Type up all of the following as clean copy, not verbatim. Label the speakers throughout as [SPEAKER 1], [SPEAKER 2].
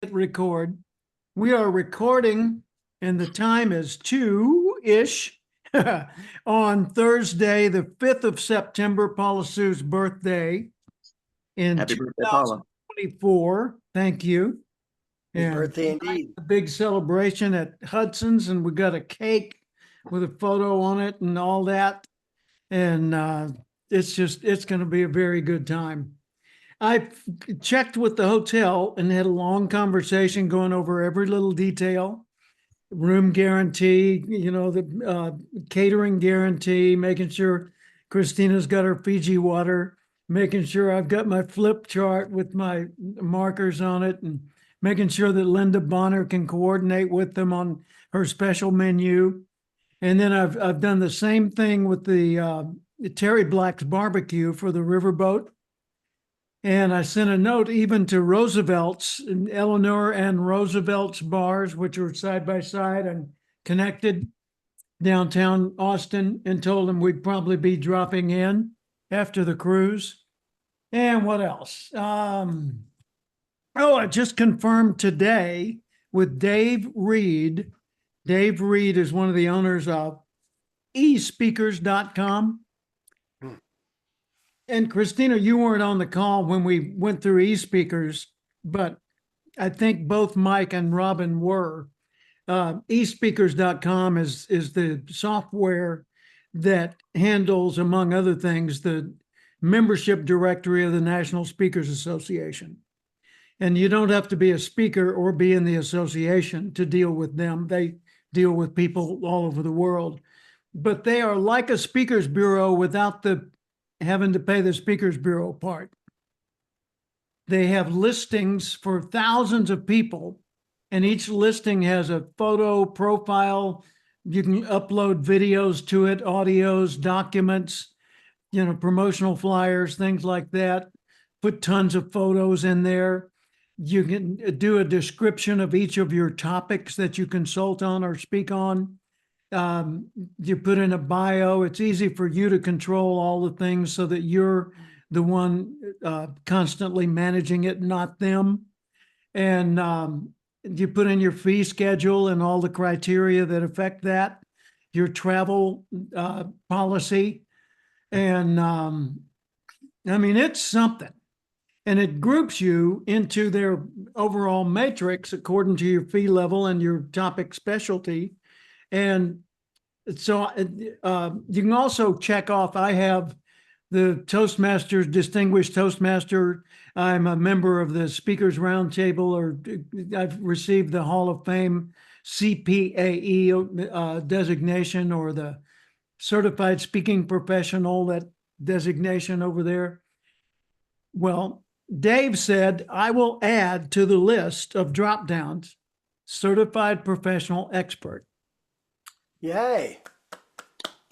[SPEAKER 1] hit record. We are recording, and the time is 2-ish on Thursday, the 5th of September, Paula Sue's birthday in
[SPEAKER 2] Happy birthday, Paula.
[SPEAKER 1] 2024. Thank you.
[SPEAKER 3] Happy
[SPEAKER 1] And
[SPEAKER 3] birthday indeed.
[SPEAKER 1] a big celebration at Hudson's, and we got a cake with a photo on it and all that. And it's going to be a very good time. I checked with the hotel and had a long conversation going over every little detail, room guarantee, the catering guarantee, making sure Christina's got her Fiji water, making sure I've got my flip chart with my markers on it, and making sure that Linda Bonner can coordinate with them on her special menu. And then I've done the same thing with the Terry Black's barbecue for the riverboat. And I sent a note even to Roosevelt's, Eleanor and Roosevelt's bars, which are side by side and connected downtown Austin, and told them we'd probably be dropping in after the cruise. And what else? I just confirmed today with Dave Reed. Dave Reed is one of the owners of espeakers.com. And Christina, you weren't on the call when we went through eSpeakers, but I think both Mike and Robin were. eSpeakers.com is the software that handles, among other things, the membership directory of the National Speakers Association. And you don't have to be a speaker or be in the association to deal with them. They deal with people all over the world. But they are like a speakers bureau without the having to pay the Speakers Bureau part. They have listings for thousands of people, and each listing has a photo profile. You can upload videos to it, audios, documents, promotional flyers, things like that. Put tons of photos in there. You can do a description of each of your topics that you consult on or speak on. You put in a bio. It's easy for you to control all the things so that you're the one constantly managing it, not them. And you put in your fee schedule and all the criteria that affect that, your travel policy. And it's something. And it groups you into their overall matrix according to your fee level and your topic specialty. And so you can also check off, I have the Toastmasters, Distinguished Toastmaster. I'm a member of the Speakers Roundtable, or I've received the Hall of Fame CPAE designation, or the Certified Speaking Professional, that designation over there. Well, Dave said, I will add to the list of drop downs, Certified Professional Expert.
[SPEAKER 3] Yay.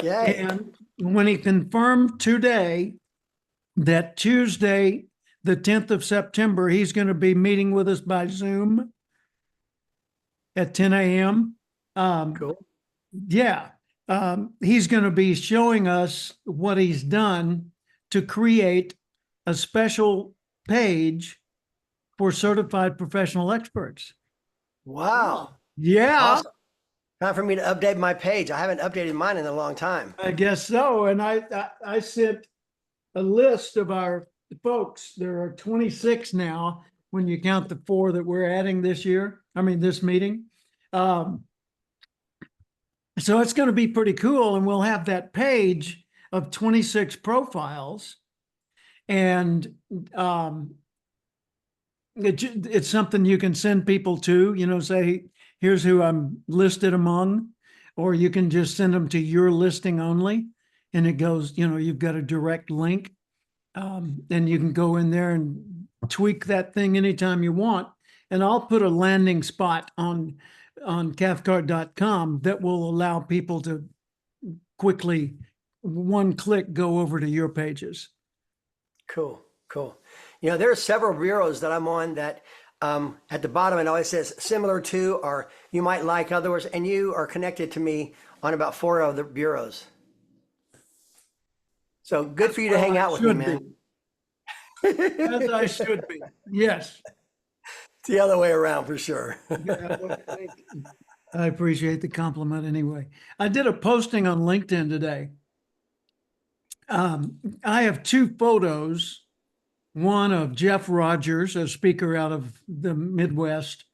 [SPEAKER 3] Yay.
[SPEAKER 1] And when he confirmed today that Tuesday, the 10th of September, he's going to be meeting with us by Zoom at 10 a.m.
[SPEAKER 3] Cool.
[SPEAKER 1] Yeah. He's going to be showing us what he's done to create a special page for certified professional experts.
[SPEAKER 3] Wow.
[SPEAKER 1] Yeah.
[SPEAKER 3] Awesome. Time for me to update my page. I haven't updated mine in a long time.
[SPEAKER 1] I guess so. And I sent a list of our folks. There are 26 now when you count the 4 that we're adding this meeting. So it's going to be pretty cool. And we'll have that page of 26 profiles. And it's something you can send people to, say, here's who I'm listed among, or you can just send them to your listing only. And it goes, you've got a direct link. And you can go in there and tweak that thing anytime you want. And I'll put a landing spot on cathcart.com that will allow people to quickly, one click, go over to your pages.
[SPEAKER 3] Cool. There are several bureaus that I'm on that at the bottom it always says similar to, or you might like others, and you are connected to me on about 4 of the bureaus. So good for you to hang out with me, man.
[SPEAKER 1] As I should be. Yes.
[SPEAKER 3] the other way around for sure.
[SPEAKER 1] Yeah, well, I appreciate the compliment anyway. I did a posting on LinkedIn today. I have two photos, one of Jeff Rogers, a speaker out of the Midwest,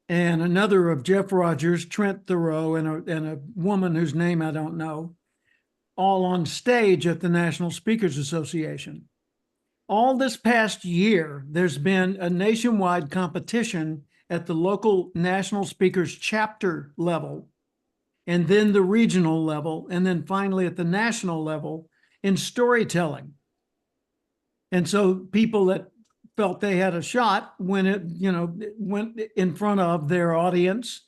[SPEAKER 1] and another of Jeff Rogers, Trent Thoreau, and a woman whose name I don't know, all on stage at the National Speakers Association. All this past year, there's been a nationwide competition at the local National Speakers chapter level, and then the regional level, and then finally at the national level in storytelling. And so people that felt they had a shot when went in front of their audience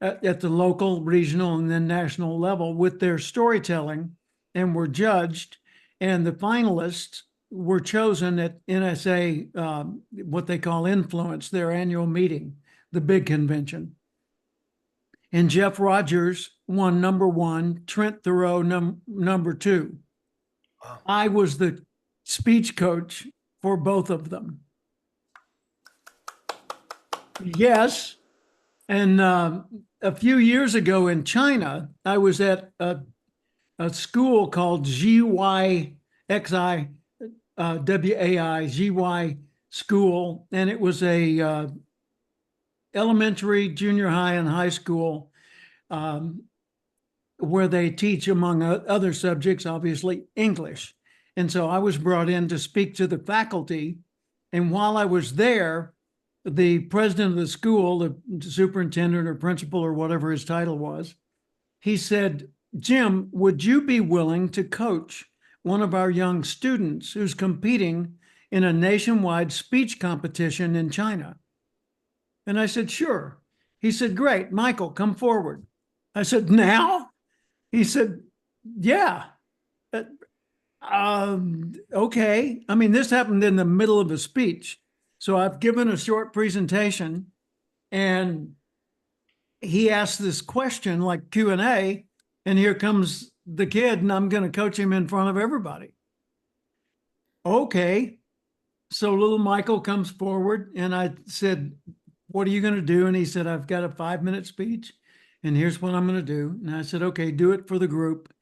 [SPEAKER 1] at the local, regional, and then national level with their storytelling and were judged. And the finalists were chosen at NSA, what they call Influence, their annual meeting, the big convention. And Jeff Rogers won number one, Trent Thoreau number two.
[SPEAKER 3] Wow.
[SPEAKER 1] I was the speech coach for both of them. Yes. And a few years ago in China, I was at a school called GYXI, WAI, GY school, and it was a elementary, junior high, and high school where they teach, among other subjects, obviously English. And so I was brought in to speak to the faculty. And while I was there, the president of the school, the superintendent or principal or whatever his title was, he said, "Jim, would you be willing to coach one of our young students who's competing in a nationwide speech competition in China?" And I said, "Sure." He said, "Great, Michael, come forward." I said, "Now?" He said, "Yeah." Okay. I mean, this happened in the middle of a speech. So I've given a short presentation and he asked this question like Q&A, and here comes the kid and I'm going to coach him in front of everybody. Okay. So little Michael comes forward and I said, "What are you going to do?" And he said, "I've got a 5-minute speech and here's what I'm going to do." And I said, "Okay, do it for the group.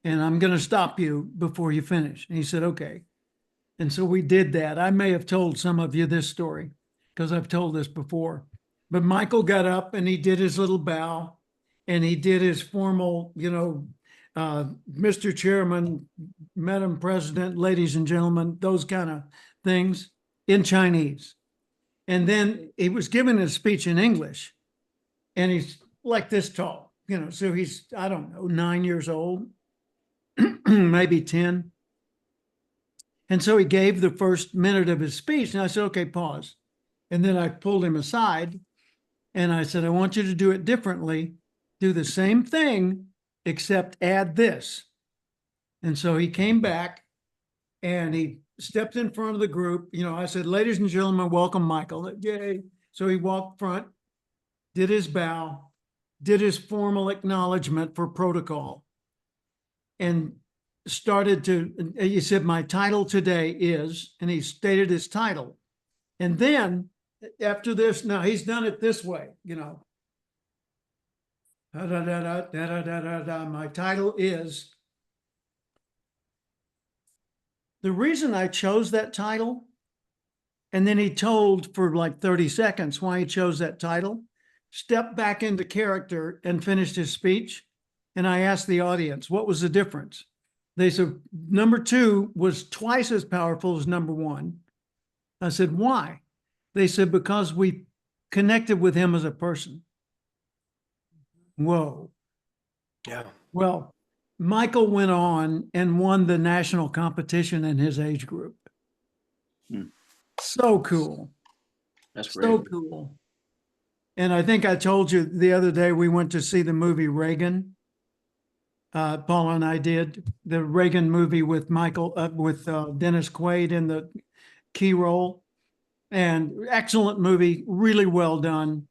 [SPEAKER 1] And I'm going to stop you before you finish." And he said, "Okay." And so we did that. I may have told some of you this story because I've told this before. But Michael got up and he did his little bow and he did his formal, Mr. Chairman, Madam President, ladies and gentlemen, those kind of things in Chinese. And then he was giving his speech in English and he's like this tall, so he's, I don't know, 9 years old. Maybe 10. And so he gave the first minute of his speech and I said, "Okay, pause." And then I pulled him aside and I said, "I want you to do it differently. Do the same thing, except add this." And so he came back and he stepped in front of the group. I said, "Ladies and gentlemen, welcome Michael." Yay. So he walked front, did his bow, did his formal acknowledgement for protocol, and started to, he said, "My title today is," and he stated his title. And then after this, now he's done it this way, My title is. The reason I chose that title, and then he told for like 30 seconds why he chose that title, stepped back into character and finished his speech. And I asked the audience, what was the difference? They said, number two was twice as powerful as number one. I said, why? They said, because we connected with him as a person. Whoa.
[SPEAKER 3] Yeah.
[SPEAKER 1] Well, Michael went on and won the national competition in his age group. So cool.
[SPEAKER 2] That's great.
[SPEAKER 1] So cool. And I think I told you the other day we went to see the movie Reagan. Paula and I did the Reagan movie with Dennis Quaid in the key role, and excellent movie, really well done,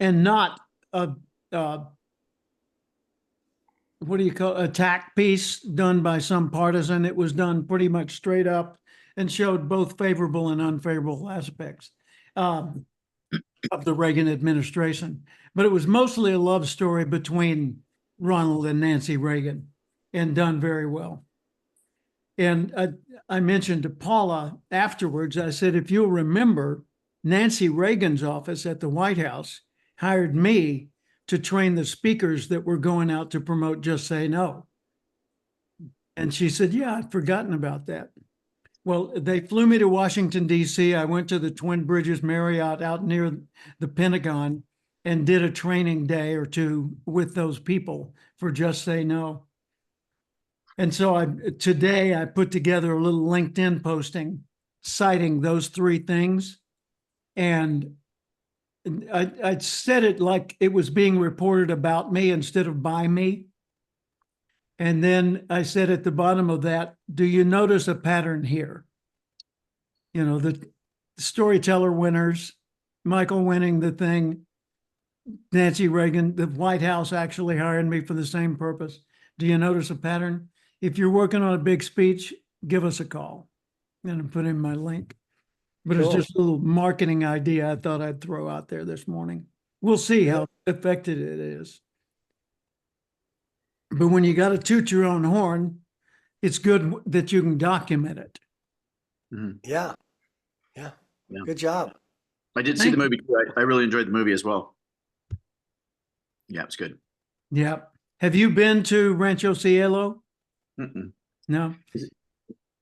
[SPEAKER 1] and not a what do you call attack piece done by some partisan. It was done pretty much straight up and showed both favorable and unfavorable aspects. of the Reagan administration. But it was mostly a love story between Ronald and Nancy Reagan, and done very well. And I mentioned to Paula afterwards, I said, if you'll remember, Nancy Reagan's office at the White House hired me to train the speakers that were going out to promote Just Say No. And she said, yeah, I'd forgotten about that. Well, they flew me to Washington, D.C. I went to the Twin Bridges Marriott out near the Pentagon and did a training day or two with those people for Just Say No. And so today I put together a little LinkedIn posting citing those three things. And I said it like it was being reported about me instead of by me. And then I said at the bottom of that, do you notice a pattern here? You know, the storyteller winners, Michael winning the thing, Nancy Reagan, the White House actually hired me for the same purpose. Do you notice a pattern? If you're working on a big speech, give us a call. I'm going to put in my link. But
[SPEAKER 3] Cool.
[SPEAKER 1] it's just a little marketing idea I thought I'd throw out there this morning. We'll see how effective it is. But when you got to toot your own horn, it's good that you can document it.
[SPEAKER 3] Yeah. Good job.
[SPEAKER 2] I did see the movie too. I really enjoyed the movie as well. Yeah, it's good.
[SPEAKER 1] Yeah. Have you been to Rancho Cielo?
[SPEAKER 2] Mm-mm.
[SPEAKER 1] No.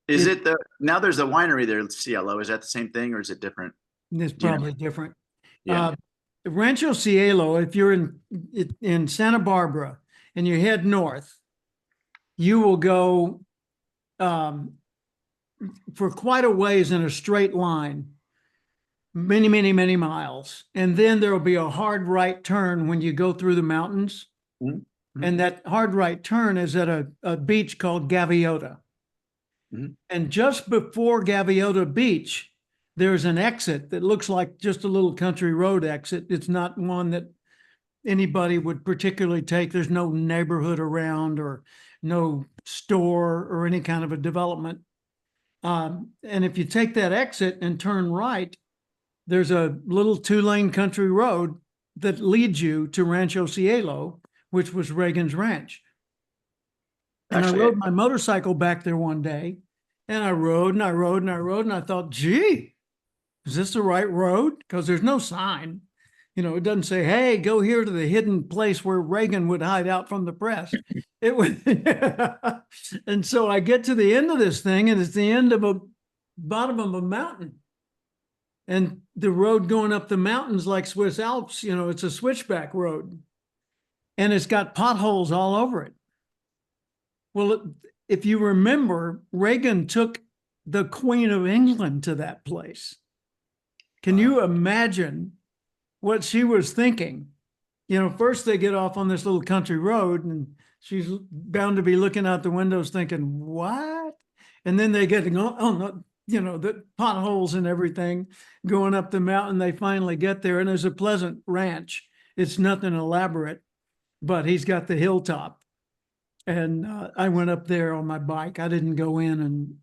[SPEAKER 2] Is it the now there's a winery there, Cielo? Is that the same thing or is it different?
[SPEAKER 1] It's probably different.
[SPEAKER 2] Yeah.
[SPEAKER 1] Rancho Cielo, if you're in Santa Barbara and you head north, you will go for quite a ways in a straight line, many, many, many miles. And then there will be a hard right turn when you go through the mountains.
[SPEAKER 2] Mm-hmm.
[SPEAKER 1] And that hard right turn is at a beach called Gaviota.
[SPEAKER 2] Mm-hmm.
[SPEAKER 1] And just before Gaviota Beach, there's an exit that looks like just a little country road exit. It's not one that anybody would particularly take. There's no neighborhood around or no store or any kind of a development. And if you take that exit and turn right, there's a little 2-lane country road that leads you to Rancho Cielo, which was Reagan's ranch. And
[SPEAKER 2] Actually,
[SPEAKER 1] I rode my motorcycle back there one day, and I rode and I rode and I rode, and I thought, gee, is this the right road? Because there's no sign. You know, it doesn't say, hey, go here to the hidden place where Reagan would hide out from the press. It was, and so I get to the end of this thing, and it's the end of a bottom of a mountain. And the road going up the mountains like Swiss Alps, you know, it's a switchback road. And it's got potholes all over it. Well, if you remember, Reagan took the Queen of England to that place. Can you imagine what she was thinking? You know, first they get off on this little country road and she's bound to be looking out the windows thinking, what? And then they get on the, you know, the potholes and everything going up the mountain. They finally get there, and there's a pleasant ranch. It's nothing elaborate, but he's got the hilltop. And I went up there on my bike. I didn't go in and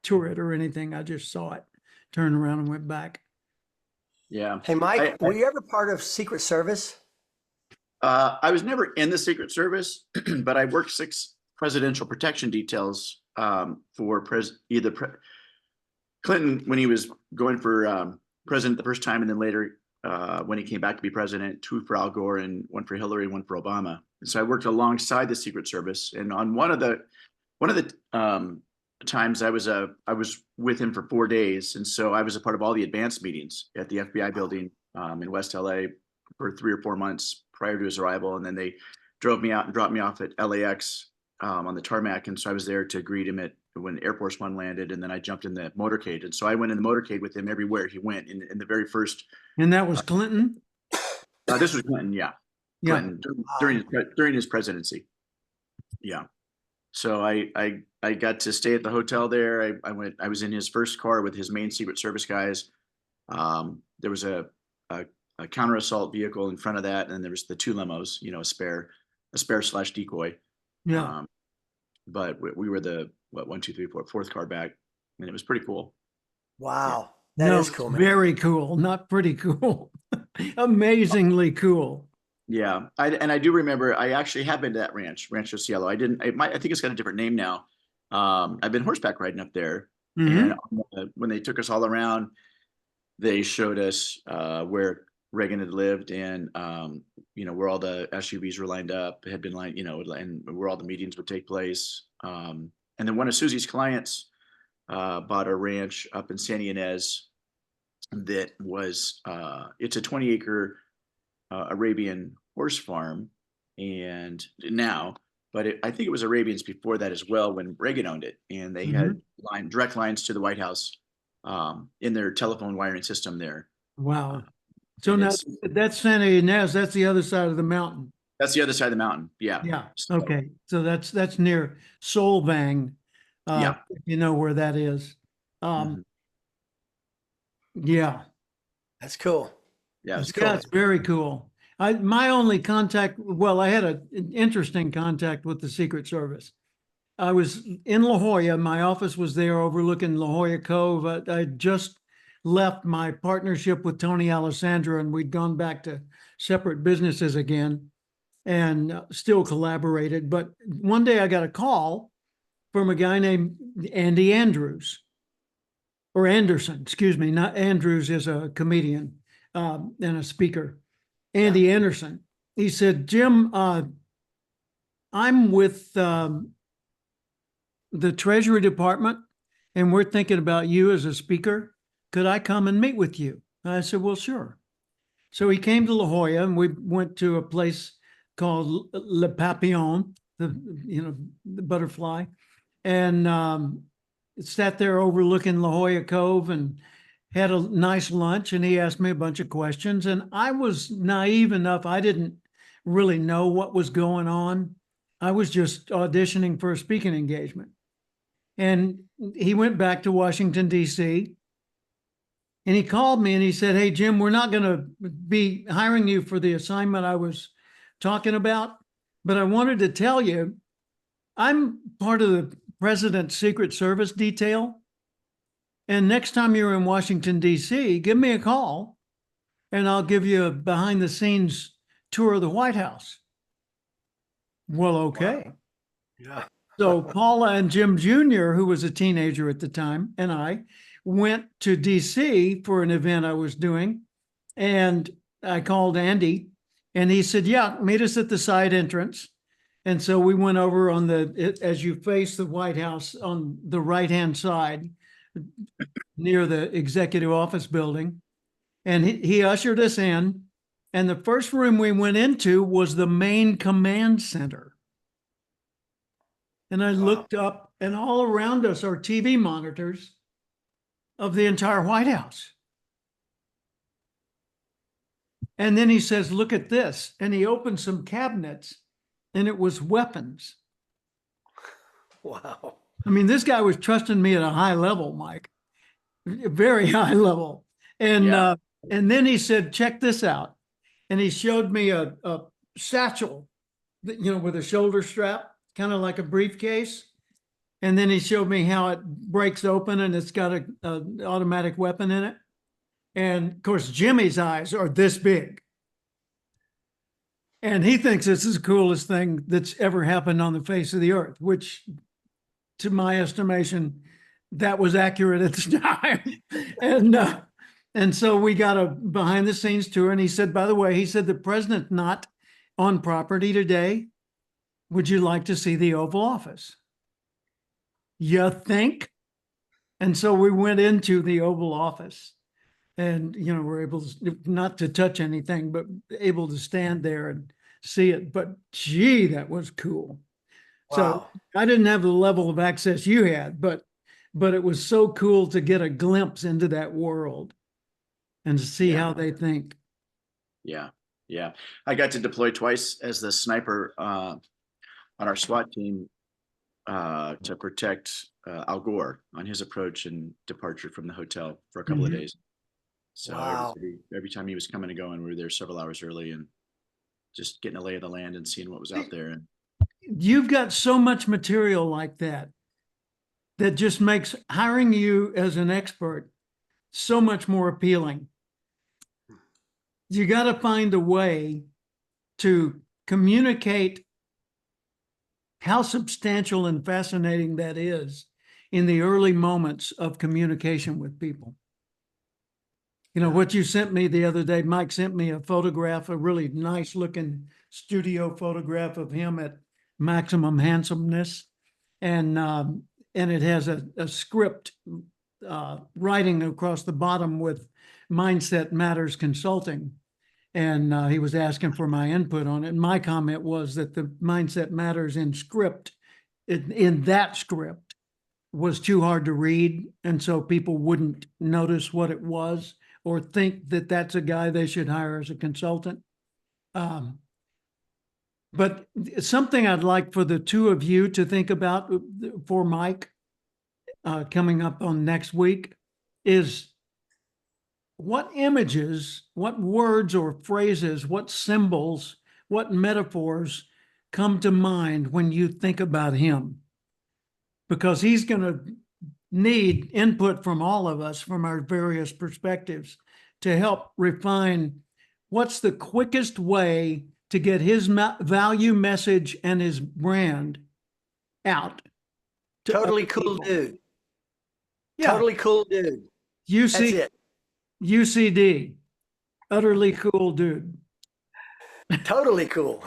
[SPEAKER 1] tour it or anything. I just saw it, turned around and went back.
[SPEAKER 2] yeah.
[SPEAKER 3] Hey, Mike, were you ever part of Secret Service?
[SPEAKER 2] I was never in the Secret Service, but I worked 6 presidential protection details for Clinton when he was going for president the first time, and then later when he came back to be president, 2 for Al Gore and 1 for Hillary, 1 for Obama. And so I worked alongside the Secret Service, and on one of the times I was with him for 4 days, and so I was a part of all the advanced meetings at the FBI building in West LA for 3 or 4 months prior to his arrival, and then they drove me out and dropped me off at LAX on the tarmac, and so I was there to greet him when Air Force One landed, and then I jumped in the motorcade, and so I went in the motorcade with him everywhere he went in the very first.
[SPEAKER 1] And that was Clinton?
[SPEAKER 2] This was Clinton, yeah. Clinton, during his presidency. Yeah. So I got to stay at the hotel there. I was in his first car with his main Secret Service guys. There was a counter assault vehicle in front of that, and there was the 2 limos, you know, a spare / decoy.
[SPEAKER 1] Yeah.
[SPEAKER 2] But we were the 4th car back, and it was pretty cool.
[SPEAKER 3] Wow. That is cool, man.
[SPEAKER 1] Very cool, not pretty cool. Amazingly cool.
[SPEAKER 2] Yeah, I do remember I actually have been to that Rancho Cielo. I didn't. I think it's got a different name now. I've been horseback riding up there, and
[SPEAKER 1] Hmm.
[SPEAKER 2] when they took us all around, they showed us where Reagan had lived and where all the SUVs were lined up, had been lined, and where all the meetings would take place. And then one of Susie's clients bought a ranch up in Santa Ynez that was it's a 20-acre Arabian horse farm, and now, but I think it was Arabians before that as well when Reagan owned it, and they had
[SPEAKER 1] Hmm.
[SPEAKER 2] direct lines to the White House in their telephone wiring system there. Uh,
[SPEAKER 1] Wow. So
[SPEAKER 2] and
[SPEAKER 1] now
[SPEAKER 2] it's
[SPEAKER 1] that's Santa Ynez. That's the other side of the mountain.
[SPEAKER 2] That's the other side of the mountain. Yeah.
[SPEAKER 1] Yeah.
[SPEAKER 2] So
[SPEAKER 1] Okay. So that's near Solvang.
[SPEAKER 2] yeah.
[SPEAKER 1] If you know where that is. Um,
[SPEAKER 2] Mhm.
[SPEAKER 1] yeah.
[SPEAKER 3] That's cool.
[SPEAKER 2] Yeah, it was
[SPEAKER 3] That's
[SPEAKER 1] Yeah,
[SPEAKER 3] cool.
[SPEAKER 1] it's very cool. My only contact, well, I had an interesting contact with the Secret Service. I was in La Jolla. My office was there overlooking La Jolla Cove. I just left my partnership with Tony Alessandra, and we'd gone back to separate businesses again and still collaborated. But one day I got a call from a guy named Andy Andrews, or Anderson, excuse me, not Andrews is a comedian and a speaker.
[SPEAKER 3] Yeah.
[SPEAKER 1] Andy Anderson. He said, Jim, I'm with the Treasury Department and we're thinking about you as a speaker. Could I come and meet with you? I said, well, sure. So he came to La Jolla and we went to a place called Le Papillon, the butterfly, and sat there overlooking La Jolla Cove and had a nice lunch. And he asked me a bunch of questions. And I was naive enough, I didn't really know what was going on. I was just auditioning for a speaking engagement. And he went back to Washington, D.C. And he called me and he said, hey, Jim, we're not going to be hiring you for the assignment I was talking about, but I wanted to tell you I'm part of the president's Secret Service detail. And next time you're in Washington, D.C., give me a call and I'll give you a behind the scenes tour of the White House. Well,
[SPEAKER 3] Wow.
[SPEAKER 1] okay.
[SPEAKER 3] Yeah.
[SPEAKER 1] So Paula and Jim Jr., who was a teenager at the time, and I went to DC for an event I was doing. And I called Andy and he said, yeah, meet us at the side entrance. And so we went over on as you face the White House on the right-hand side near the executive office building. And he ushered us in. And the first room we went into was the main command center. And I
[SPEAKER 3] Wow.
[SPEAKER 1] looked up, and all around us are TV monitors of the entire White House. And then he says, look at this. And he opened some cabinets, and it was weapons.
[SPEAKER 3] Wow.
[SPEAKER 1] I mean, this guy was trusting me at a high level, Mike, a very high level. And
[SPEAKER 2] Yeah.
[SPEAKER 1] and then he said, check this out. And he showed me a satchel, with a shoulder strap, kind of like a briefcase. And then he showed me how it breaks open and it's got a automatic weapon in it. And of course, Jimmy's eyes are this big. And he thinks this is the coolest thing that's ever happened on the face of the earth, which, to my estimation, that was accurate at the time. And so we got a behind the scenes tour. And he said, by the way, he said, the president's not on property today. Would you like to see the Oval Office? You think? And so we went into the Oval Office and, we're able to, not to touch anything, but able to stand there and see it. But gee, that was cool. So
[SPEAKER 3] Wow.
[SPEAKER 1] I didn't have the level of access you had, but it was so cool to get a glimpse into that world and to see
[SPEAKER 2] Yeah.
[SPEAKER 1] how they think.
[SPEAKER 2] Yeah. Yeah. I got to deploy twice as the sniper on our SWAT team to protect Al Gore on his approach and departure from the hotel for a couple of
[SPEAKER 1] Mhm.
[SPEAKER 2] days. So
[SPEAKER 3] Wow.
[SPEAKER 2] every time he was coming and going, we were there several hours early and just getting a lay of the land and seeing what was out there. And
[SPEAKER 1] You've got so much material like that that just makes hiring you as an expert so much more appealing. you got to find a way to communicate how substantial and fascinating that is in the early moments of communication with people. You know, what you sent me the other day, Mike sent me a photograph, a really nice looking studio photograph of him at Maximum Handsomeness. And it has a script writing across the bottom with Mindset Matters Consulting. And he was asking for my input on it. And my comment was that the Mindset Matters in script, in that script, was too hard to read. And so people wouldn't notice what it was or think that that's a guy they should hire as a consultant. But something I'd like for the two of you to think about for Mike coming up on next week is what images, what words or phrases, what symbols, what metaphors come to mind when you think about him? Because he's going to need input from all of us from our various perspectives to help refine what's the quickest way to get his value message and his brand out.
[SPEAKER 3] Totally cool dude.
[SPEAKER 1] Yeah.
[SPEAKER 3] Totally cool dude. That's it.
[SPEAKER 1] UCD, utterly cool dude.
[SPEAKER 3] Totally cool.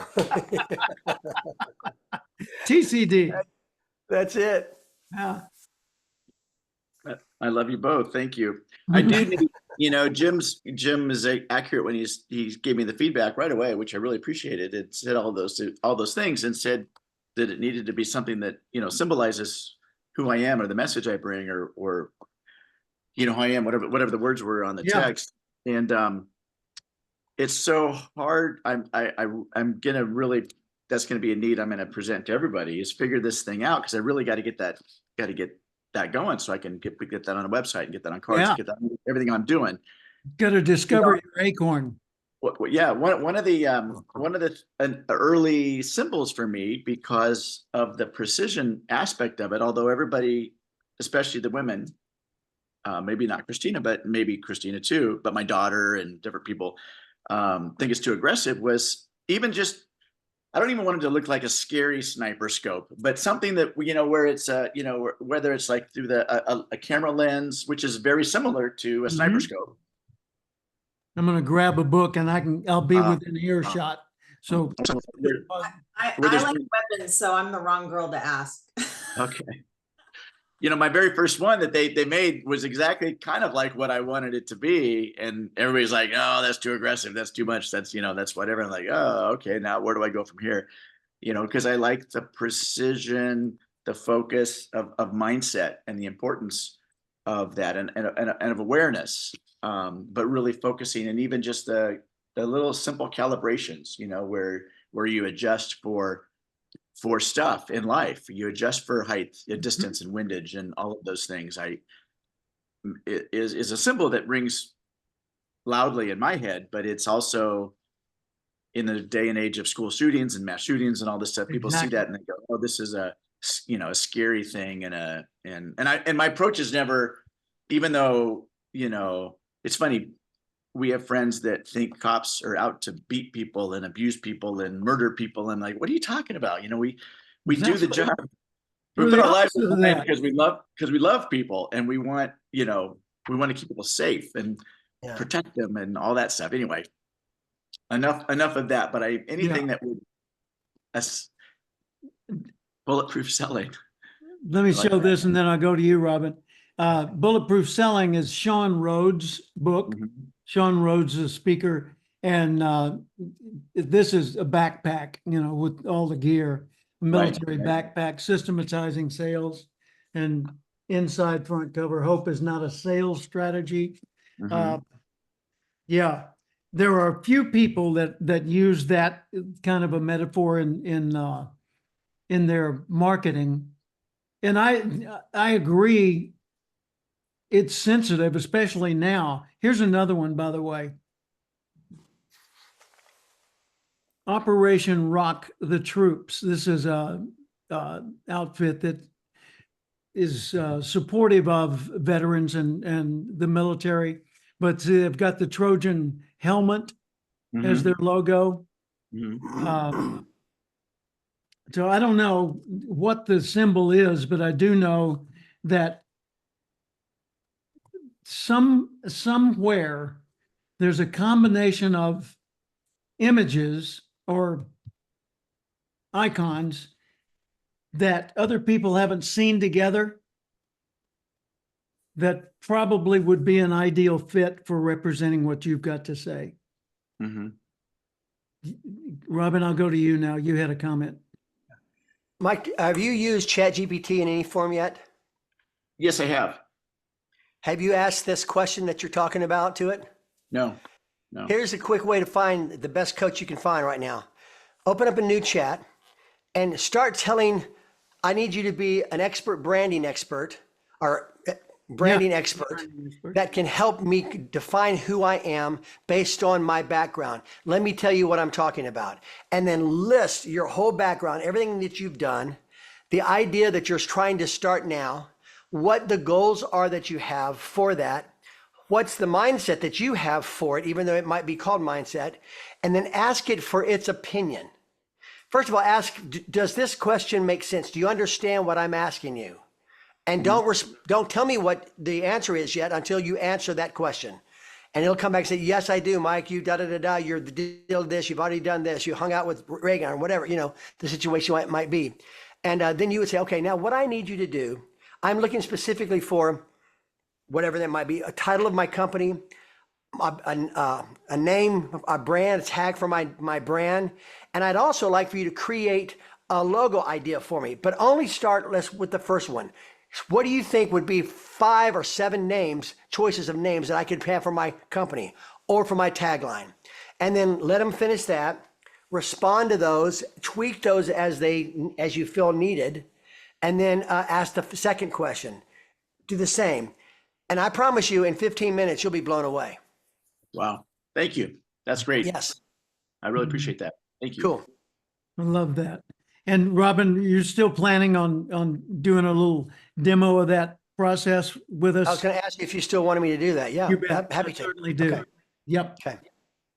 [SPEAKER 1] TCD.
[SPEAKER 3] That's it.
[SPEAKER 1] Yeah.
[SPEAKER 2] I love you both. Thank you. I do need, Jim is accurate when he gave me the feedback right away, which I really appreciated. It said all those things and said that it needed to be something that, symbolizes who I am or the message I bring or who I am, whatever the words were on the text. And it's so hard. I'm gonna really, that's gonna be a need I'm gonna present to everybody is figure this thing out, because I really got to get that going so I can get that on a website and get that on cards, get that everything I'm doing.
[SPEAKER 1] Got to discover your acorn.
[SPEAKER 2] One of the early symbols for me, because of the precision aspect of it, although everybody, especially the women, maybe not Christina, but maybe Christina too, but my daughter and different people think it's too aggressive, was even just, I don't even want it to look like a scary sniper scope, but something that, where it's, whether it's like through a camera lens, which is very similar to a sniper scope.
[SPEAKER 1] I'm going to grab a book and I'll be within earshot. So
[SPEAKER 4] I like weapons, so I'm the wrong girl to ask.
[SPEAKER 2] Okay. My very first one that they made was exactly kind of like what I wanted it to be. And everybody's like, oh, that's too aggressive. That's too much. That's, that's whatever. I'm like, oh, okay. Now where do I go from here? Because I like the precision, the focus of mindset and the importance of that and of awareness, but really focusing, and even just the little simple calibrations, where you adjust for stuff in life. You adjust for height, distance, and windage, and all of those things. It is a symbol that rings loudly in my head, but it's also, in the day and age of school shootings and mass shootings and all this stuff, people see that and they go, oh, this is a scary thing. And my approach is never, even though, it's funny, we have friends that think cops are out to beat people and abuse people and murder people. And like, what are you talking about? We do the job. We put our lives on the line because we love people, and we want to keep people safe and protect them and all that stuff. Anyway, enough of that. But anything that would bulletproof selling.
[SPEAKER 1] Let me show this and then I'll go to you, Robin. Bulletproof Selling is Sean Rhodes' book. Sean Rhodes is a speaker, and this is a backpack, with all the gear, military backpack, systematizing sales, and inside front cover. Hope is not a sales strategy. Yeah, there are a few people that use that kind of a metaphor in their marketing, and I agree. It's sensitive, especially now. Here's another one, by the way. Operation Rock the Troops. This is a outfit that is supportive of veterans and the military, but they've got the Trojan helmet as their logo.
[SPEAKER 2] Mhm.
[SPEAKER 1] So I don't know what the symbol is, but I do know that somewhere there's a combination of images or icons that other people haven't seen together that probably would be an ideal fit for representing what you've got to say.
[SPEAKER 2] Mhm.
[SPEAKER 1] Robin, I'll go to you now. You had a comment.
[SPEAKER 3] Mike, have you used ChatGPT in any form yet?
[SPEAKER 2] Yes, I have.
[SPEAKER 3] Have you asked this question that you're talking about to it?
[SPEAKER 2] No, no.
[SPEAKER 3] Here's a quick way to find the best coach you can find right now. Open up a new chat and start telling, I need you to be an expert branding expert or branding expert that can help me define who I am based on my background. Let me tell you what I'm talking about. And then list your whole background, everything that you've done, the idea that you're trying to start now, what the goals are that you have for that, what's the mindset that you have for it, even though it might be called mindset, and then ask it for its opinion. First of all, ask, does this question make sense? Do you understand what I'm asking you? And don't tell me what the answer is yet until you answer that question. And it'll come back and say, yes, I do, Mike, you da-da-da-da, you're the deal this, you've already done this, you hung out with Reagan or whatever, the situation might be. And then you would say, okay, now what I need you to do, I'm looking specifically for whatever that might be, a title of my company, a name, a brand, a tag for my brand. And I'd also like for you to create a logo idea for me, but only start with the first one. What do you think would be 5 or 7 choices of names that I could have for my company or for my tagline? And then let them finish that, respond to those, tweak those as you feel needed, and then ask the second question. Do the same. And I promise you in 15 minutes, you'll be blown away.
[SPEAKER 2] Wow. Thank you. That's great.
[SPEAKER 3] Yes.
[SPEAKER 2] I really appreciate that. Thank you.
[SPEAKER 3] Cool.
[SPEAKER 1] I love that. And Robin, you're still planning on doing a little demo of that process with us?
[SPEAKER 3] I was going to ask you if you still wanted me to do that. Yeah,
[SPEAKER 1] You bet.
[SPEAKER 3] happy
[SPEAKER 1] I
[SPEAKER 3] to.
[SPEAKER 1] certainly do.
[SPEAKER 3] Okay.
[SPEAKER 1] Yep.
[SPEAKER 3] Okay.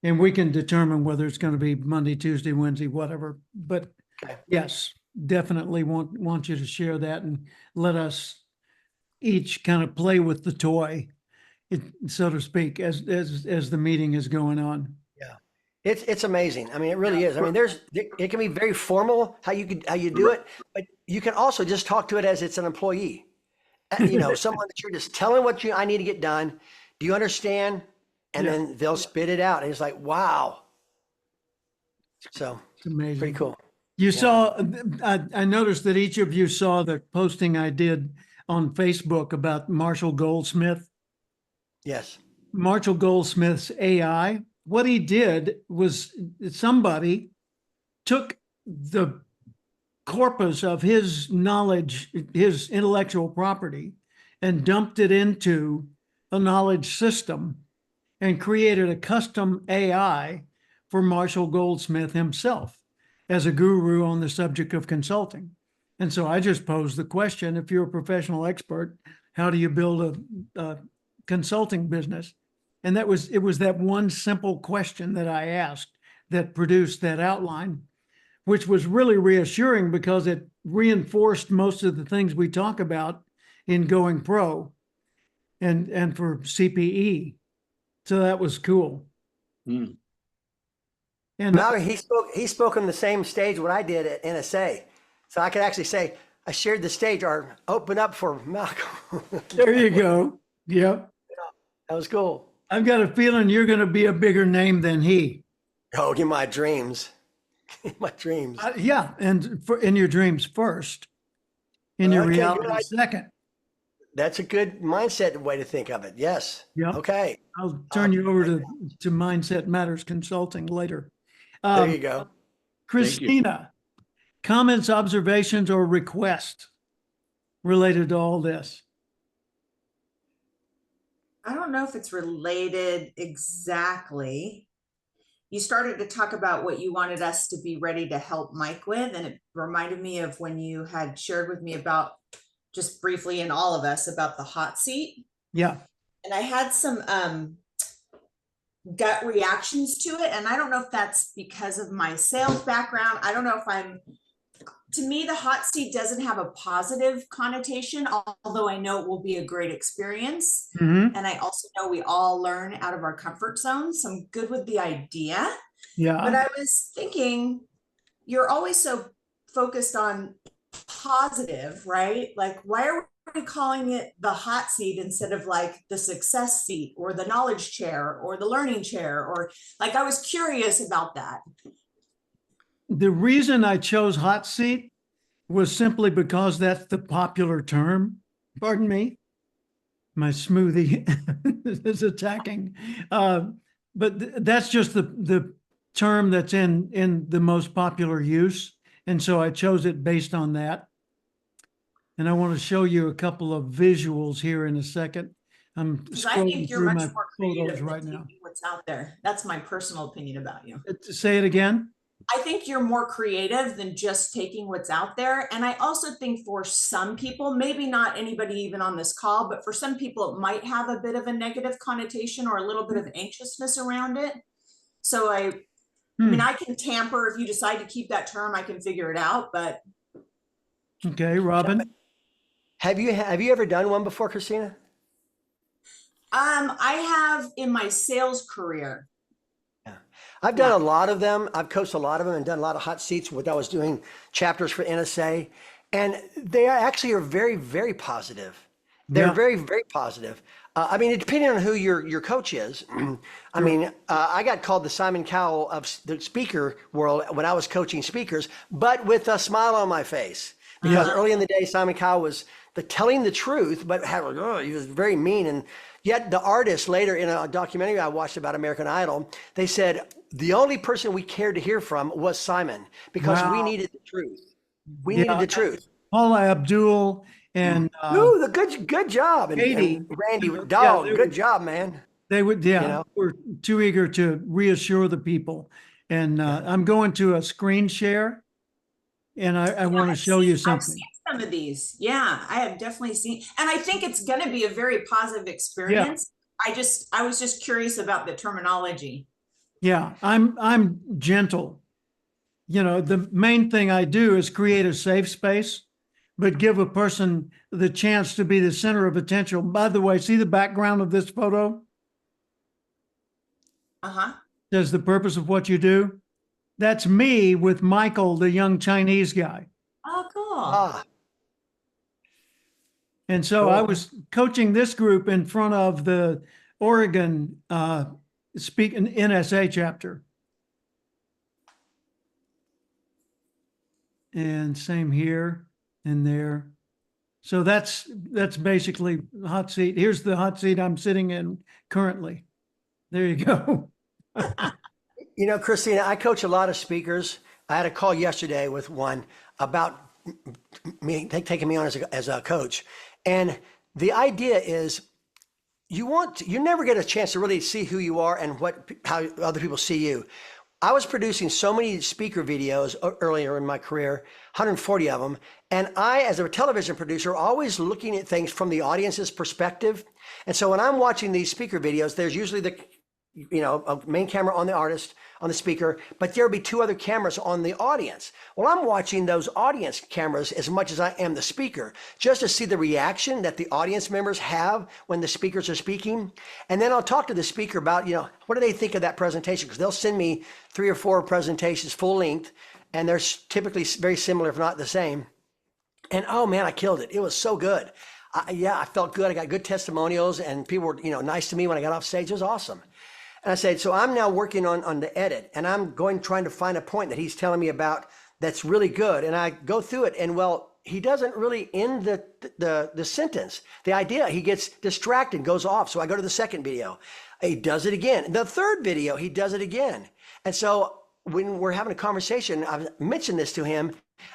[SPEAKER 1] And we can determine whether it's going to be Monday, Tuesday, Wednesday, whatever. But
[SPEAKER 3] Okay.
[SPEAKER 1] yes, definitely want you to share that and let us each kind of play with the toy, so to speak, as the meeting is going on.
[SPEAKER 3] Yeah. It's amazing. I mean, it really is. I mean, it can be very formal how you do it, but you can also just talk to it as it's an employee. Someone that you're just telling I need to get done. Do you understand? And then they'll spit it out. And it's like, wow. So
[SPEAKER 1] It's amazing.
[SPEAKER 3] pretty cool.
[SPEAKER 1] You saw, I noticed that each of you saw the posting I did on Facebook about Marshall Goldsmith.
[SPEAKER 3] Yes.
[SPEAKER 1] Marshall Goldsmith's AI. What he did was somebody took the corpus of his knowledge, his intellectual property, and dumped it into a knowledge system and created a custom AI for Marshall Goldsmith himself as a guru on the subject of consulting. And so I just posed the question, if you're a professional expert, how do you build a consulting business? And it was that one simple question that I asked that produced that outline, which was really reassuring because it reinforced most of the things we talk about in Going Pro and for CPE. So that was cool.
[SPEAKER 2] Mm.
[SPEAKER 1] And
[SPEAKER 3] Malcolm, he spoke on the same stage what I did at NSA. So I could actually say, I shared the stage or open up for Malcolm.
[SPEAKER 1] there you go. Yep.
[SPEAKER 3] That was cool.
[SPEAKER 1] I've got a feeling you're going to be a bigger name than he.
[SPEAKER 3] Oh, in my dreams. My dreams.
[SPEAKER 1] Yeah. And in your dreams first, in your
[SPEAKER 3] Okay,
[SPEAKER 1] reality
[SPEAKER 3] good.
[SPEAKER 1] second.
[SPEAKER 3] That's a good mindset way to think of it. Yes.
[SPEAKER 1] Yep.
[SPEAKER 3] Okay.
[SPEAKER 1] I'll turn you over to Mindset Matters Consulting later.
[SPEAKER 3] There you go.
[SPEAKER 1] Christina, comments, observations, or requests related to all this?
[SPEAKER 4] I don't know if it's related exactly. You started to talk about what you wanted us to be ready to help Mike with, and it reminded me of when you had shared with me about, just briefly, and all of us, about the hot seat.
[SPEAKER 1] Yeah.
[SPEAKER 4] And I had some gut reactions to it. And I don't know if that's because of my sales background. I don't know if to me, the hot seat doesn't have a positive connotation, although I know it will be a great experience.
[SPEAKER 1] Mhm.
[SPEAKER 4] And I also know we all learn out of our comfort zone. So I'm good with the idea. But
[SPEAKER 1] Yeah.
[SPEAKER 4] I was thinking, you're always so focused on positive, right? Like, why are we calling it the hot seat instead of like the success seat or the knowledge chair or the learning chair? Or like, I was curious about that.
[SPEAKER 1] The reason I chose hot seat was simply because that's the popular term. Pardon me. My smoothie is attacking. But that's just the term that's in the most popular use. And so I chose it based on that. And I want to show you a couple of visuals here in a second. I'm
[SPEAKER 4] 'Cause I
[SPEAKER 1] scrolling
[SPEAKER 4] think you're
[SPEAKER 1] through
[SPEAKER 4] much
[SPEAKER 1] my
[SPEAKER 4] more
[SPEAKER 1] photos
[SPEAKER 4] creative than
[SPEAKER 1] right now.
[SPEAKER 4] taking what's out there. That's my personal opinion about you.
[SPEAKER 1] Say it again.
[SPEAKER 4] I think you're more creative than just taking what's out there. And I also think for some people, maybe not anybody even on this call, but for some people, it might have a bit of a negative connotation or a little bit of anxiousness around it. So I mean, I can tamper if you decide to keep that term, I can figure it out, but
[SPEAKER 1] Okay, Robin.
[SPEAKER 3] Have you ever done one before, Christina?
[SPEAKER 4] I have in my sales career.
[SPEAKER 3] Yeah. I've done a lot of them. I've coached a lot of them and done a lot of hot seats when I was doing chapters for NSA. And they actually are very, very positive. They're
[SPEAKER 1] Yeah.
[SPEAKER 3] very, very positive. I mean, depending on who your coach is. I mean, I got called the Simon Cowell of the speaker world when I was coaching speakers, but with a smile on my face. Because early in the day, Simon Cowell was telling the truth, but he was very mean. And yet the artists later in a documentary I watched about American Idol, they said the only person we cared to hear from was Simon because we needed the truth. We needed the truth.
[SPEAKER 1] Paula Abdul and
[SPEAKER 3] Ooh, the good job. And
[SPEAKER 1] Katie.
[SPEAKER 3] Randy,
[SPEAKER 1] Yeah,
[SPEAKER 3] dog,
[SPEAKER 1] they
[SPEAKER 3] good job, man.
[SPEAKER 1] They would,
[SPEAKER 3] You know?
[SPEAKER 1] were too eager to reassure the people. And I'm going to a screen share, and I want to show you
[SPEAKER 4] I've
[SPEAKER 1] something.
[SPEAKER 4] seen some of these. Yeah, I have definitely seen, and I think it's going to be a very positive experience. I was just curious about the terminology.
[SPEAKER 1] Yeah, I'm gentle. You know, the main thing I do is create a safe space, but give a person the chance to be the center of attention. By the way, see the background of this photo?
[SPEAKER 4] Uh-huh.
[SPEAKER 1] Says the purpose of what you do. That's me with Michael, the young Chinese guy.
[SPEAKER 4] Oh, cool.
[SPEAKER 3] Ah,
[SPEAKER 1] And so I was coaching this group in front of the Oregon NSA chapter. And same here and there. So that's basically the hot seat. Here's the hot seat I'm sitting in currently. There you go.
[SPEAKER 3] you know, Christina, I coach a lot of speakers. I had a call yesterday with one about me taking me on as a coach. And the idea is you never get a chance to really see who you are and how other people see you. I was producing so many speaker videos earlier in my career, 140 of them. And I, as a television producer, always looking at things from the audience's perspective. And so when I'm watching these speaker videos, there's usually a main camera on the artist, on the speaker, but there'll be two other cameras on the audience. Well, I'm watching those audience cameras as much as I am the speaker, just to see the reaction that the audience members have when the speakers are speaking. And then I'll talk to the speaker about, what do they think of that presentation? Because they'll send me 3 or 4 presentations full length, and they're typically very similar, if not the same. And oh man, I killed it. It was so good. I felt good. I got good testimonials, and people were, nice to me when I got off stage. It was awesome. And I said, so I'm now working on the edit, and I'm trying to find a point that he's telling me about that's really good. And I go through it, and he doesn't really end the sentence. The idea, he gets distracted, goes off. So I go to the second video. He does it again. The third video, he does it again. And so when we're having a conversation, I mentioned this to him,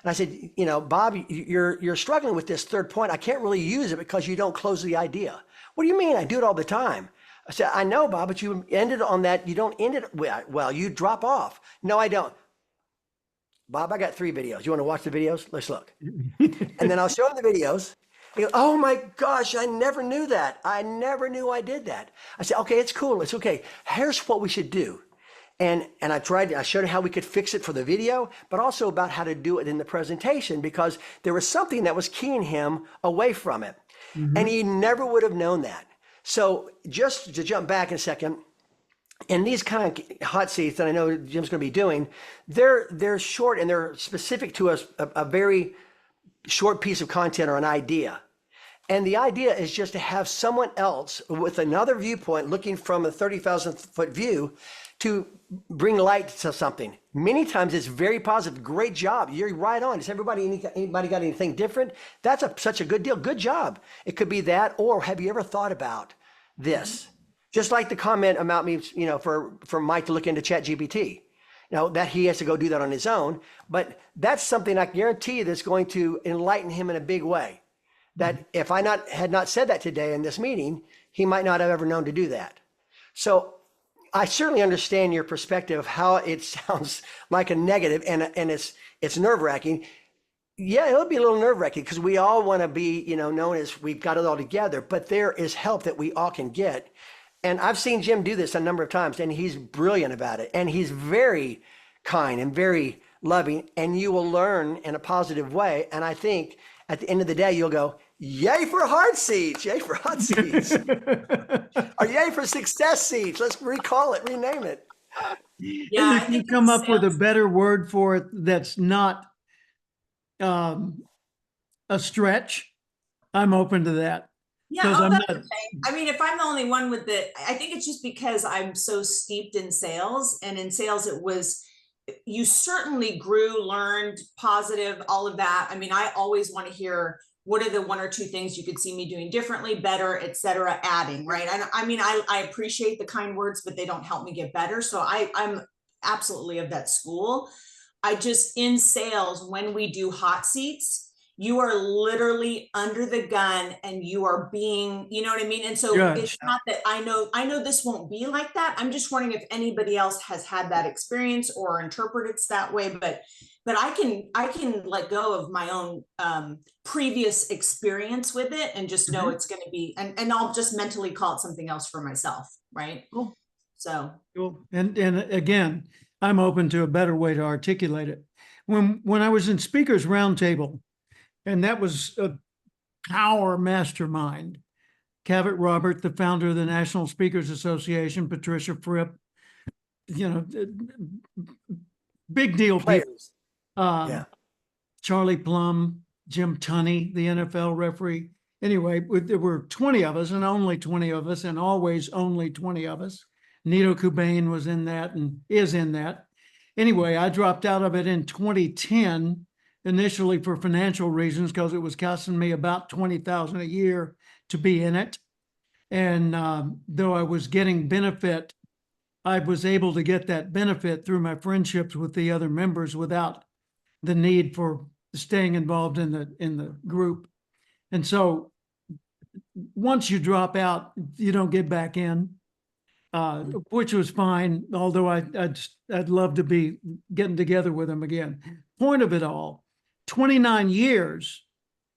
[SPEAKER 3] and I said, Bob, you're struggling with this third point. I can't really use it because you don't close the idea. What do you mean? I do it all the time. I said, I know, Bob, but you ended on that. You don't end it well. You drop off. No, I don't. Bob, I got 3 videos. You want to watch the videos? Let's look. And then I'll show him the videos. He goes, oh my gosh, I never knew that. I never knew I did that. I said, okay, it's cool. It's okay. Here's what we should do. And I showed him how we could fix it for the video, but also about how to do it in the presentation, because there was something that was keying him away from it. And he never would have known that. So just to jump back in a second, and these kind of hot seats that I know Jim's going to be doing, they're short and they're specific to a very short piece of content or an idea. And the idea is just to have someone else with another viewpoint looking from a 30,000 foot view to bring light to something. Many times it's very positive. Great job. You're right on. Does anybody got anything different? That's such a good deal. Good job. It could be that, or have you ever thought about this? Just like the comment about me, for Mike to look into ChatGPT. That he has to go do that on his own, but that's something I guarantee you that's going to enlighten him in a big way. That if had not said that today in this meeting, he might not have ever known to do that. So I certainly understand your perspective of how it sounds like a negative, and it's nerve-wracking. Yeah, it'll be a little nerve-wracking because we all want to be, known as we've got it all together, but there is help that we all can get. And I've seen Jim do this a number of times, and he's brilliant about it. And he's very kind and very loving, and you will learn in a positive way. And I think at the end of the day, you'll go, yay for hard seats, yay for hot seats, or yay for success seats. Let's recall it, rename it.
[SPEAKER 4] Yeah,
[SPEAKER 1] If you come up with a better word for it that's not a stretch, I'm open to that.
[SPEAKER 4] Yeah,
[SPEAKER 1] Because I'm
[SPEAKER 4] that's
[SPEAKER 1] not-
[SPEAKER 4] okay. I mean, if I'm the only one with I think it's just because I'm so steeped in sales, and in sales you certainly grew, learned, positive, all of that. I mean, I always want to hear what are the one or two things you could see me doing differently, better, et cetera, adding, right? I mean, I appreciate the kind words, but they don't help me get better. So I'm absolutely of that school. In sales, when we do hot seats, you are literally under the gun and you are being, you know what I mean? And so it's not that I know this won't be like that. I'm just wondering if anybody else has had that experience or interpret it's that way, but I can let go of my own previous experience with it and just know it's going to be, and I'll just mentally call it something else for myself. Right.
[SPEAKER 1] Cool.
[SPEAKER 4] So.
[SPEAKER 1] Cool. And again, I'm open to a better way to articulate it. When I was in Speakers Roundtable, and that was a power mastermind. Cavett Robert, the founder of the National Speakers Association, Patricia Fripp, big deal
[SPEAKER 3] Players.
[SPEAKER 1] people. Charlie Plum, Jim Tunney, the NFL referee. Anyway, there were 20 of us and only 20 of us and always only 20 of us. Nito Kubain was in that and is in that. Anyway, I dropped out of it in 2010. Initially for financial reasons, because it was costing me about $20,000 a year to be in it. And though I was getting benefit, I was able to get that benefit through my friendships with the other members without the need for staying involved in the group. And so once you drop out, you don't get back in, which was fine. Although I'd love to be getting together with them again. Point of it all, 29 years,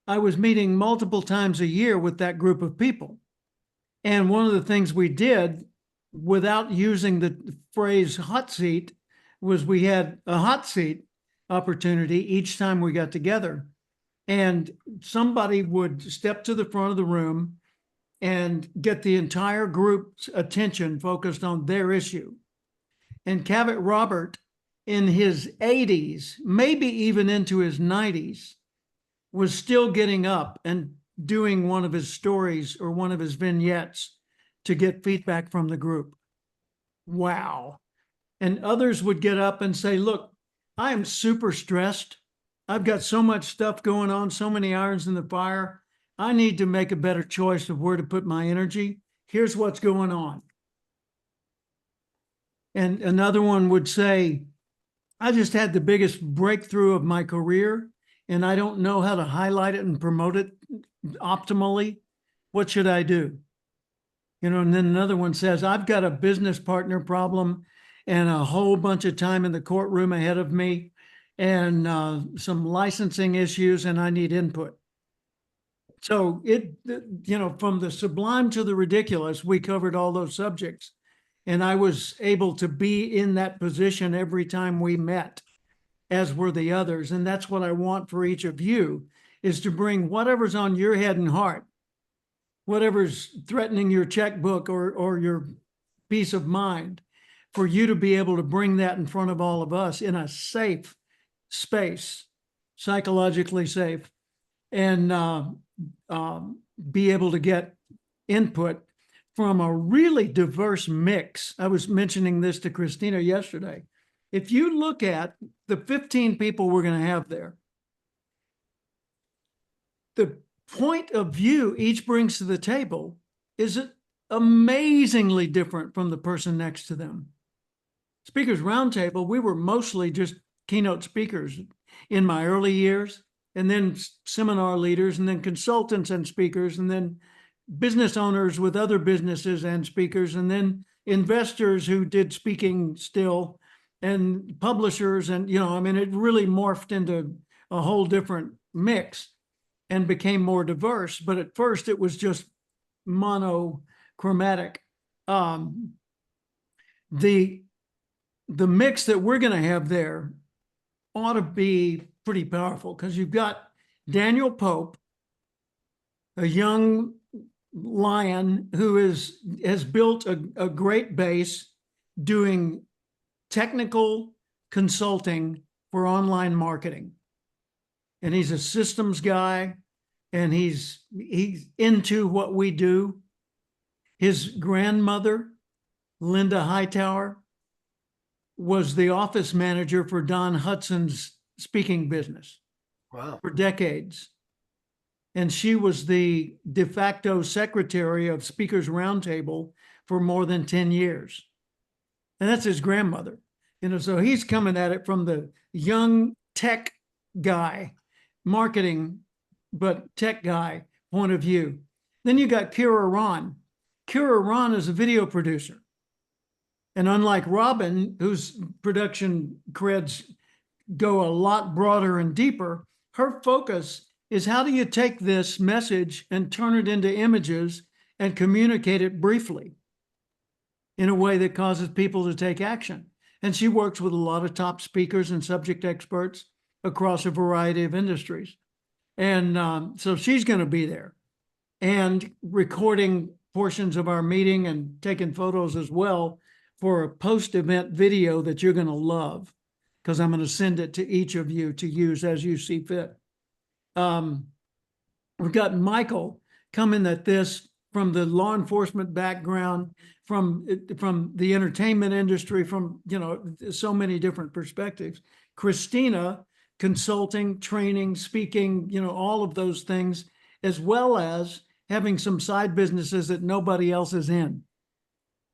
[SPEAKER 1] I was meeting multiple times a year with that group of people. And one of the things we did without using the phrase hot seat was we had a hot seat opportunity each time we got together. And somebody would step to the front of the room and get the entire group's attention focused on their issue. And Cavett Robert, in his 80s, maybe even into his 90s, was still getting up and doing one of his stories or one of his vignettes to get feedback from the group. Wow. And others would get up and say, look, I am super stressed. I've got so much stuff going on, so many irons in the fire. I need to make a better choice of where to put my energy. Here's what's going on. And another one would say, I just had the biggest breakthrough of my career, and I don't know how to highlight it and promote it optimally. What should I do? And then another one says, I've got a business partner problem and a whole bunch of time in the courtroom ahead of me and some licensing issues, and I need input. So from the sublime to the ridiculous, we covered all those subjects. And I was able to be in that position every time we met, as were the others. And that's what I want for each of you, is to bring whatever's on your head and heart, whatever's threatening your checkbook or your peace of mind, for you to be able to bring that in front of all of us in a safe space, psychologically safe, and be able to get input from a really diverse mix. I was mentioning this to Christina yesterday. If you look at the 15 people we're going to have there, the point of view each brings to the table is amazingly different from the person next to them. Speakers Roundtable, we were mostly just keynote speakers in my early years, and then seminar leaders, and then consultants and speakers, and then business owners with other businesses and speakers, and then investors who did speaking still, and publishers. And, it really morphed into a whole different mix and became more diverse. But at first it was just monochromatic. The mix that we're going to have there ought to be pretty powerful, because you've got Daniel Pope, a young lion who has built a great base doing technical consulting for online marketing. And he's a systems guy, and he's into what we do. His grandmother, Linda Hightower, was the office manager for Don Hudson's speaking business.
[SPEAKER 3] Wow.
[SPEAKER 1] For decades. And she was the de facto secretary of Speakers Roundtable for more than 10 years. And that's his grandmother. So he's coming at it from the young tech guy, marketing, but tech guy point of view. Then you got Kira Ron. Kira Ron is a video producer. And unlike Robin, whose production creds go a lot broader and deeper, her focus is, how do you take this message and turn it into images and communicate it briefly in a way that causes people to take action? And she works with a lot of top speakers and subject experts across a variety of industries. And so she's going to be there and recording portions of our meeting and taking photos as well for a post-event video that you're going to love, because I'm going to send it to each of you to use as you see fit. We've got Michael coming at this from the law enforcement background, from the entertainment industry, from so many different perspectives. Christina, consulting, training, speaking, all of those things, as well as having some side businesses that nobody else is in.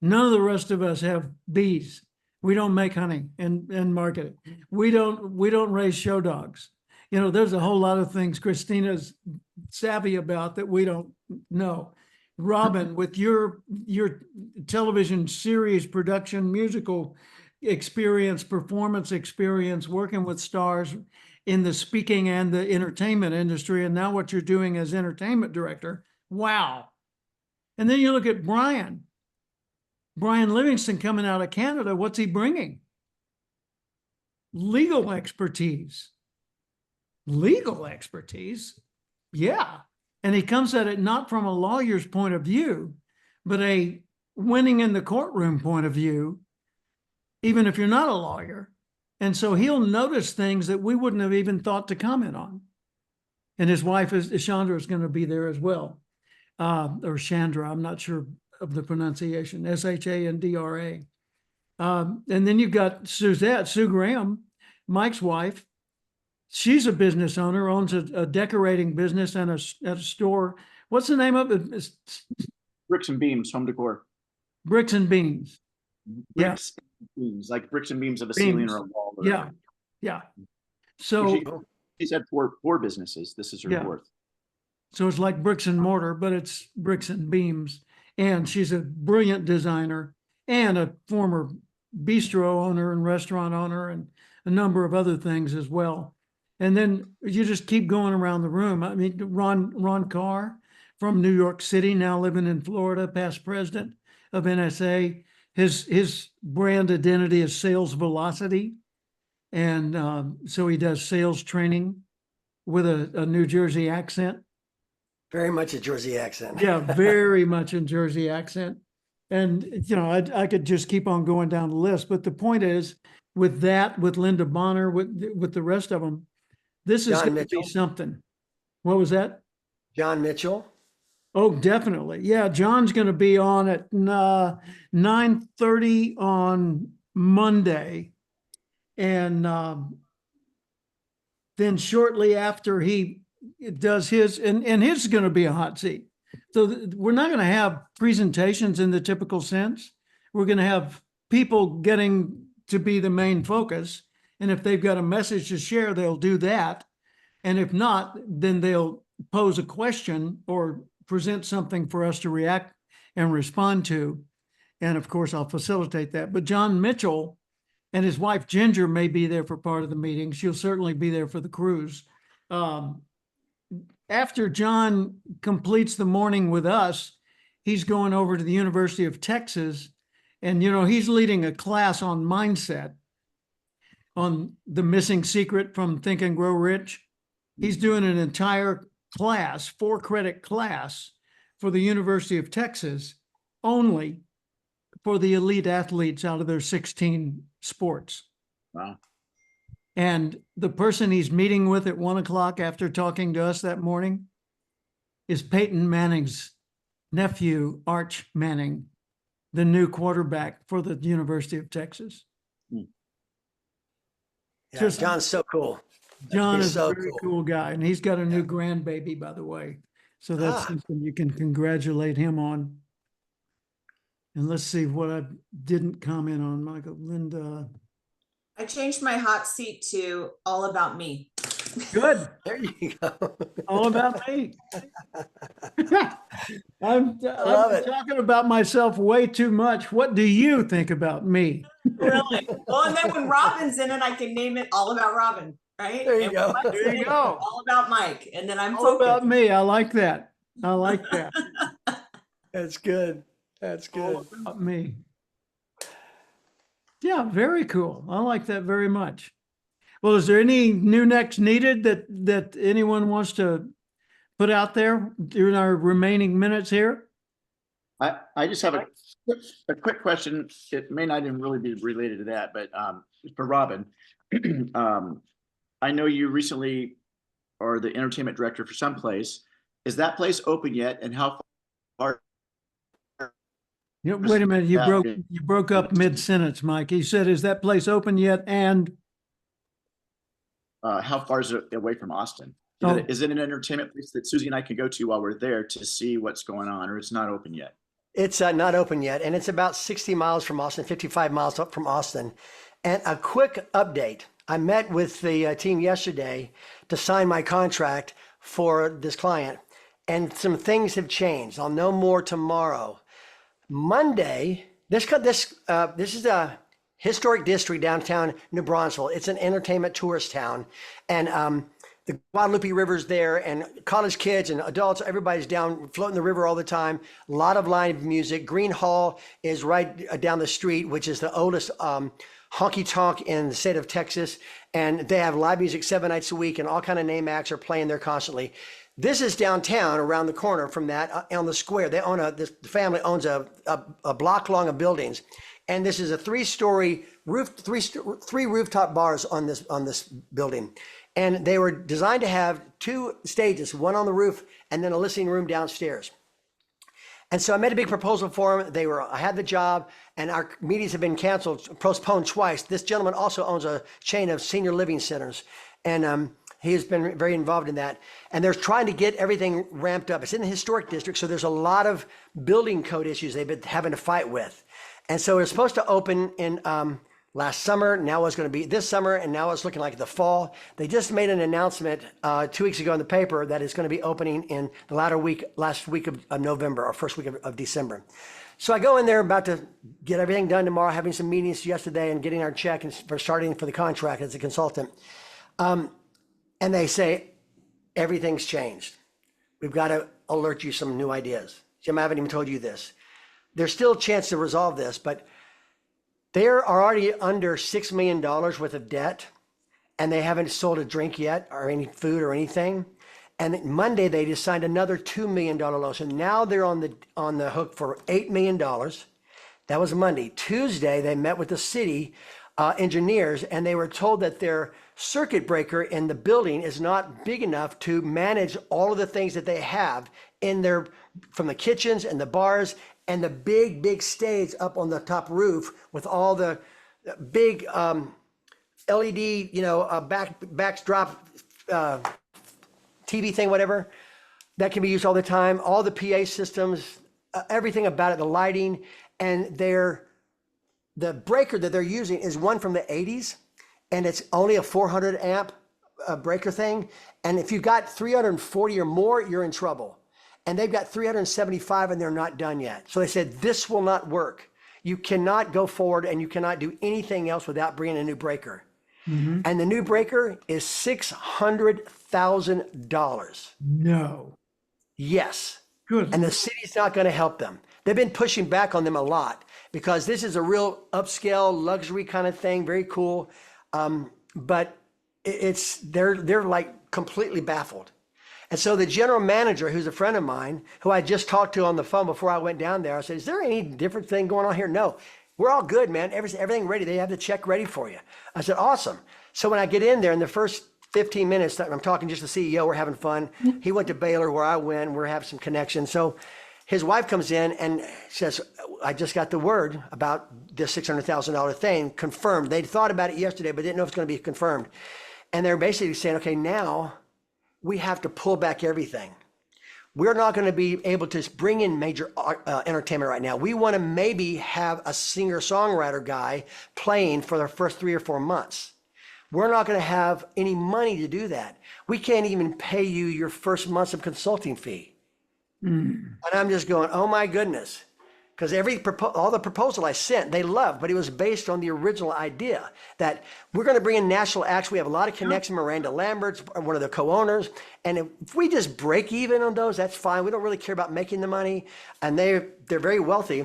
[SPEAKER 1] None of the rest of us have bees. We don't make honey and market it. We don't raise show dogs. There's a whole lot of things Christina's savvy about that we don't know. Robin, with your television series production, musical experience, performance experience, working with stars in the speaking and the entertainment industry, and now what you're doing as entertainment director. Wow. And then you look at Brian Livingston coming out of Canada. What's he bringing? Legal expertise. Yeah. And he comes at it not from a lawyer's point of view, but a winning in the courtroom point of view, even if you're not a lawyer. And so he'll notice things that we wouldn't have even thought to comment on. And his wife, Chandra, is going to be there as well. Or Chandra, I'm not sure of the pronunciation, Shandra. And then you've got Suzette, Sue Graham, Mike's wife. She's a business owner, owns a decorating business and a store. What's the name of it? It's
[SPEAKER 2] Bricks and Beams Home Decor.
[SPEAKER 1] Bricks and Beams.
[SPEAKER 2] Bricks and beams, like bricks and beams of a ceiling or a wall. Or
[SPEAKER 1] Yeah. Yeah. So
[SPEAKER 2] she's had four businesses. This is her fourth.
[SPEAKER 1] So it's like bricks and mortar, but it's bricks and beams. And she's a brilliant designer and a former bistro owner and restaurant owner and a number of other things as well. And then you just keep going around the room. I mean, Ron Carr from New York City, now living in Florida, past president of NSA. His brand identity is sales velocity. And so he does sales training with a New Jersey accent.
[SPEAKER 3] Very much a Jersey accent.
[SPEAKER 1] Yeah, very much in Jersey accent. And, you know, I could just keep on going down the list. But the point is, with that, with Linda Bonner, with the rest of them, this is
[SPEAKER 3] John
[SPEAKER 1] going to be
[SPEAKER 3] Mitchell.
[SPEAKER 1] something. What was that?
[SPEAKER 3] John Mitchell.
[SPEAKER 1] Oh, definitely. Yeah, John's going to be on at 9:30 on Monday. And then shortly after he does his, and his is going to be a hot seat. So we're not going to have presentations in the typical sense. We're going to have people getting to be the main focus. And if they've got a message to share, they'll do that. And if not, then they'll pose a question or present something for us to react and respond to. And of course, I'll facilitate that. But John Mitchell and his wife Ginger may be there for part of the meeting. She'll certainly be there for the cruise. After John completes the morning with us, he's going over to the University of Texas. And, you know, he's leading a class on mindset, on the missing secret from Think and Grow Rich. He's doing an entire class, 4-credit class for the University of Texas, only for the elite athletes out of their 16 sports.
[SPEAKER 2] Wow.
[SPEAKER 1] And the person he's meeting with at 1:00 after talking to us that morning is Peyton Manning's nephew, Arch Manning, the new quarterback for the University of Texas.
[SPEAKER 3] Yeah,
[SPEAKER 1] Just-
[SPEAKER 3] John's so cool.
[SPEAKER 1] John
[SPEAKER 3] He's
[SPEAKER 1] is
[SPEAKER 3] so
[SPEAKER 1] a very
[SPEAKER 3] cool.
[SPEAKER 1] cool guy, and he's got a new grandbaby, by the way. So that's
[SPEAKER 3] Ah.
[SPEAKER 1] something you can congratulate him on. And let's see what I didn't comment on, Michael. Linda.
[SPEAKER 4] I changed my hot seat to all about me.
[SPEAKER 1] Good.
[SPEAKER 3] There you go.
[SPEAKER 1] All about me. I'm
[SPEAKER 3] love it.
[SPEAKER 1] talking about myself way too much. What do you think about me?
[SPEAKER 4] Really? Well, and then when Robin's in it, I can name it all about Robin, right?
[SPEAKER 3] There you
[SPEAKER 4] And
[SPEAKER 3] go.
[SPEAKER 4] when Mike's
[SPEAKER 1] There
[SPEAKER 4] in
[SPEAKER 1] you
[SPEAKER 4] it,
[SPEAKER 1] go.
[SPEAKER 4] all about Mike, and then I'm
[SPEAKER 1] All about
[SPEAKER 4] focused.
[SPEAKER 1] me. I like that. I like that.
[SPEAKER 3] That's good. That's
[SPEAKER 1] All
[SPEAKER 3] good.
[SPEAKER 1] about me. Yeah, very cool. I like that very much. Well, is there any new necks needed that anyone wants to put out there during our remaining minutes here?
[SPEAKER 2] I just have a quick question. It may not even really be related to that, but for Robin, I know you recently are the entertainment director for some place. Is that place open yet? And how far?
[SPEAKER 1] Yeah, wait a minute, you
[SPEAKER 2] Yeah.
[SPEAKER 1] broke up mid-sentence, Mike. He said, is that place open yet? And
[SPEAKER 2] How far is it away from Austin?
[SPEAKER 1] Oh.
[SPEAKER 2] Is it an entertainment place that Susie and I can go to while we're there to see what's going on, or it's not open yet?
[SPEAKER 3] It's not open yet, and it's about 60 miles from Austin, 55 miles up from Austin. And a quick update. I met with the team yesterday to sign my contract for this client, and some things have changed. I'll know more tomorrow. Monday, this is a historic district downtown New Braunfels. It's an entertainment tourist town, and the Guadalupe River's there, and college kids and adults, everybody's down floating the river all the time. A lot of live music. Green Hall is right down the street, which is the oldest honky tonk in the state of Texas, and they have live music 7 nights a week, and all kind of name acts are playing there constantly. This is downtown, around the corner from that, on the square. They own the family owns a block long of buildings, and this is a 3-story roof, three rooftop bars on this building, and they were designed to have 2 stages, one on the roof and then a listening room downstairs. And so I made a big proposal for them. I had the job, and our meetings have been canceled, postponed twice. This gentleman also owns a chain of senior living centers, and he has been very involved in that. And they're trying to get everything ramped up. It's in the historic district, so there's a lot of building code issues they've been having to fight with. And so it was supposed to open in last summer. Now it's going to be this summer, and now it's looking like the fall. They just made an announcement 2 weeks ago in the paper that it's going to be opening in the last week of November, or first week of December. So I go in there about to get everything done tomorrow, having some meetings yesterday and getting our check and for starting for the contract as a consultant. and they say, everything's changed. We've got to alert you some new ideas. Jim, I haven't even told you this. There's still a chance to resolve this, but they are already under $6 million worth of debt, and they haven't sold a drink yet or any food or anything. And Monday they just signed another $2 million loan. So now they're on the hook for $8 million. That was Monday. Tuesday they met with the city engineers, and they were told that their circuit breaker in the building is not big enough to manage all of the things that they have in their, from the kitchens and the bars and the big stage up on the top roof with all the big LED, backdrop TV thing, whatever, that can be used all the time, all the PA systems, everything about it, the lighting, and the breaker that they're using is one from the 80s, and it's only a 400 amp breaker thing. And if you've got 340 or more, you're in trouble. And they've got 375 and they're not done yet. So they said, this will not work. You cannot go forward and you cannot do anything else without bringing a new breaker.
[SPEAKER 1] Mhm.
[SPEAKER 3] And the new breaker is $600,000.
[SPEAKER 1] No.
[SPEAKER 3] Yes.
[SPEAKER 1] Good.
[SPEAKER 3] And the city's not going to help them. They've been pushing back on them a lot because this is a real upscale luxury kind of thing. Very cool. But they're like completely baffled. And so the general manager, who's a friend of mine, who I just talked to on the phone before I went down there, I said, is there any different thing going on here? No, we're all good, man. Everything ready. They have the check ready for you. I said, awesome. So when I get in there in the first 15 minutes, I'm talking just the CEO, we're having fun. He went to Baylor where I went, we're having some connections. So his wife comes in and says, I just got the word about this $600,000 thing confirmed. They'd thought about it yesterday, but didn't know if it's going to be confirmed. And they're basically saying, okay, now we have to pull back everything. We're not going to be able to bring in major entertainment right now. We want to maybe have a singer-songwriter guy playing for the first 3 or 4 months. We're not going to have any money to do that. We can't even pay you your first months of consulting fee. And I'm just going, oh my goodness. Because all the proposal I sent, they loved, but it was based on the original idea that we're going to bring in national acts. We have a lot of connection. Miranda Lambert's one of the co-owners. And if we just break even on those, that's fine. We don't really care about making the money. And they're very wealthy.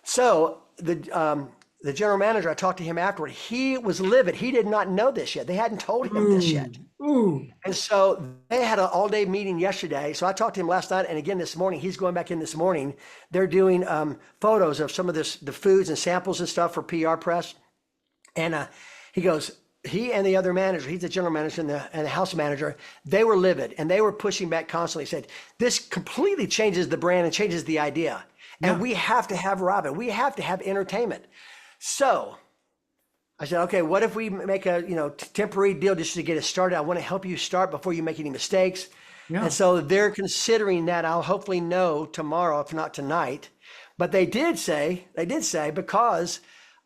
[SPEAKER 3] So the general manager, I talked to him afterward. He was livid. He did not know this yet. They hadn't told him this yet.
[SPEAKER 1] Ooh.
[SPEAKER 3] And so they had an all-day meeting yesterday. So I talked to him last night and again this morning. He's going back in this morning. They're doing photos of some of the foods and samples and stuff for PR press. And he goes, he and the other manager, he's the general manager and the house manager, they were livid and they were pushing back constantly. Said, this completely changes the brand and changes the idea. And we have to have Robin. We have to have entertainment. So I said, okay, what if we make a temporary deal just to get it started? I want to help you start before you make any mistakes.
[SPEAKER 1] Yeah.
[SPEAKER 3] And so they're considering that. I'll hopefully know tomorrow, if not tonight. But they did say because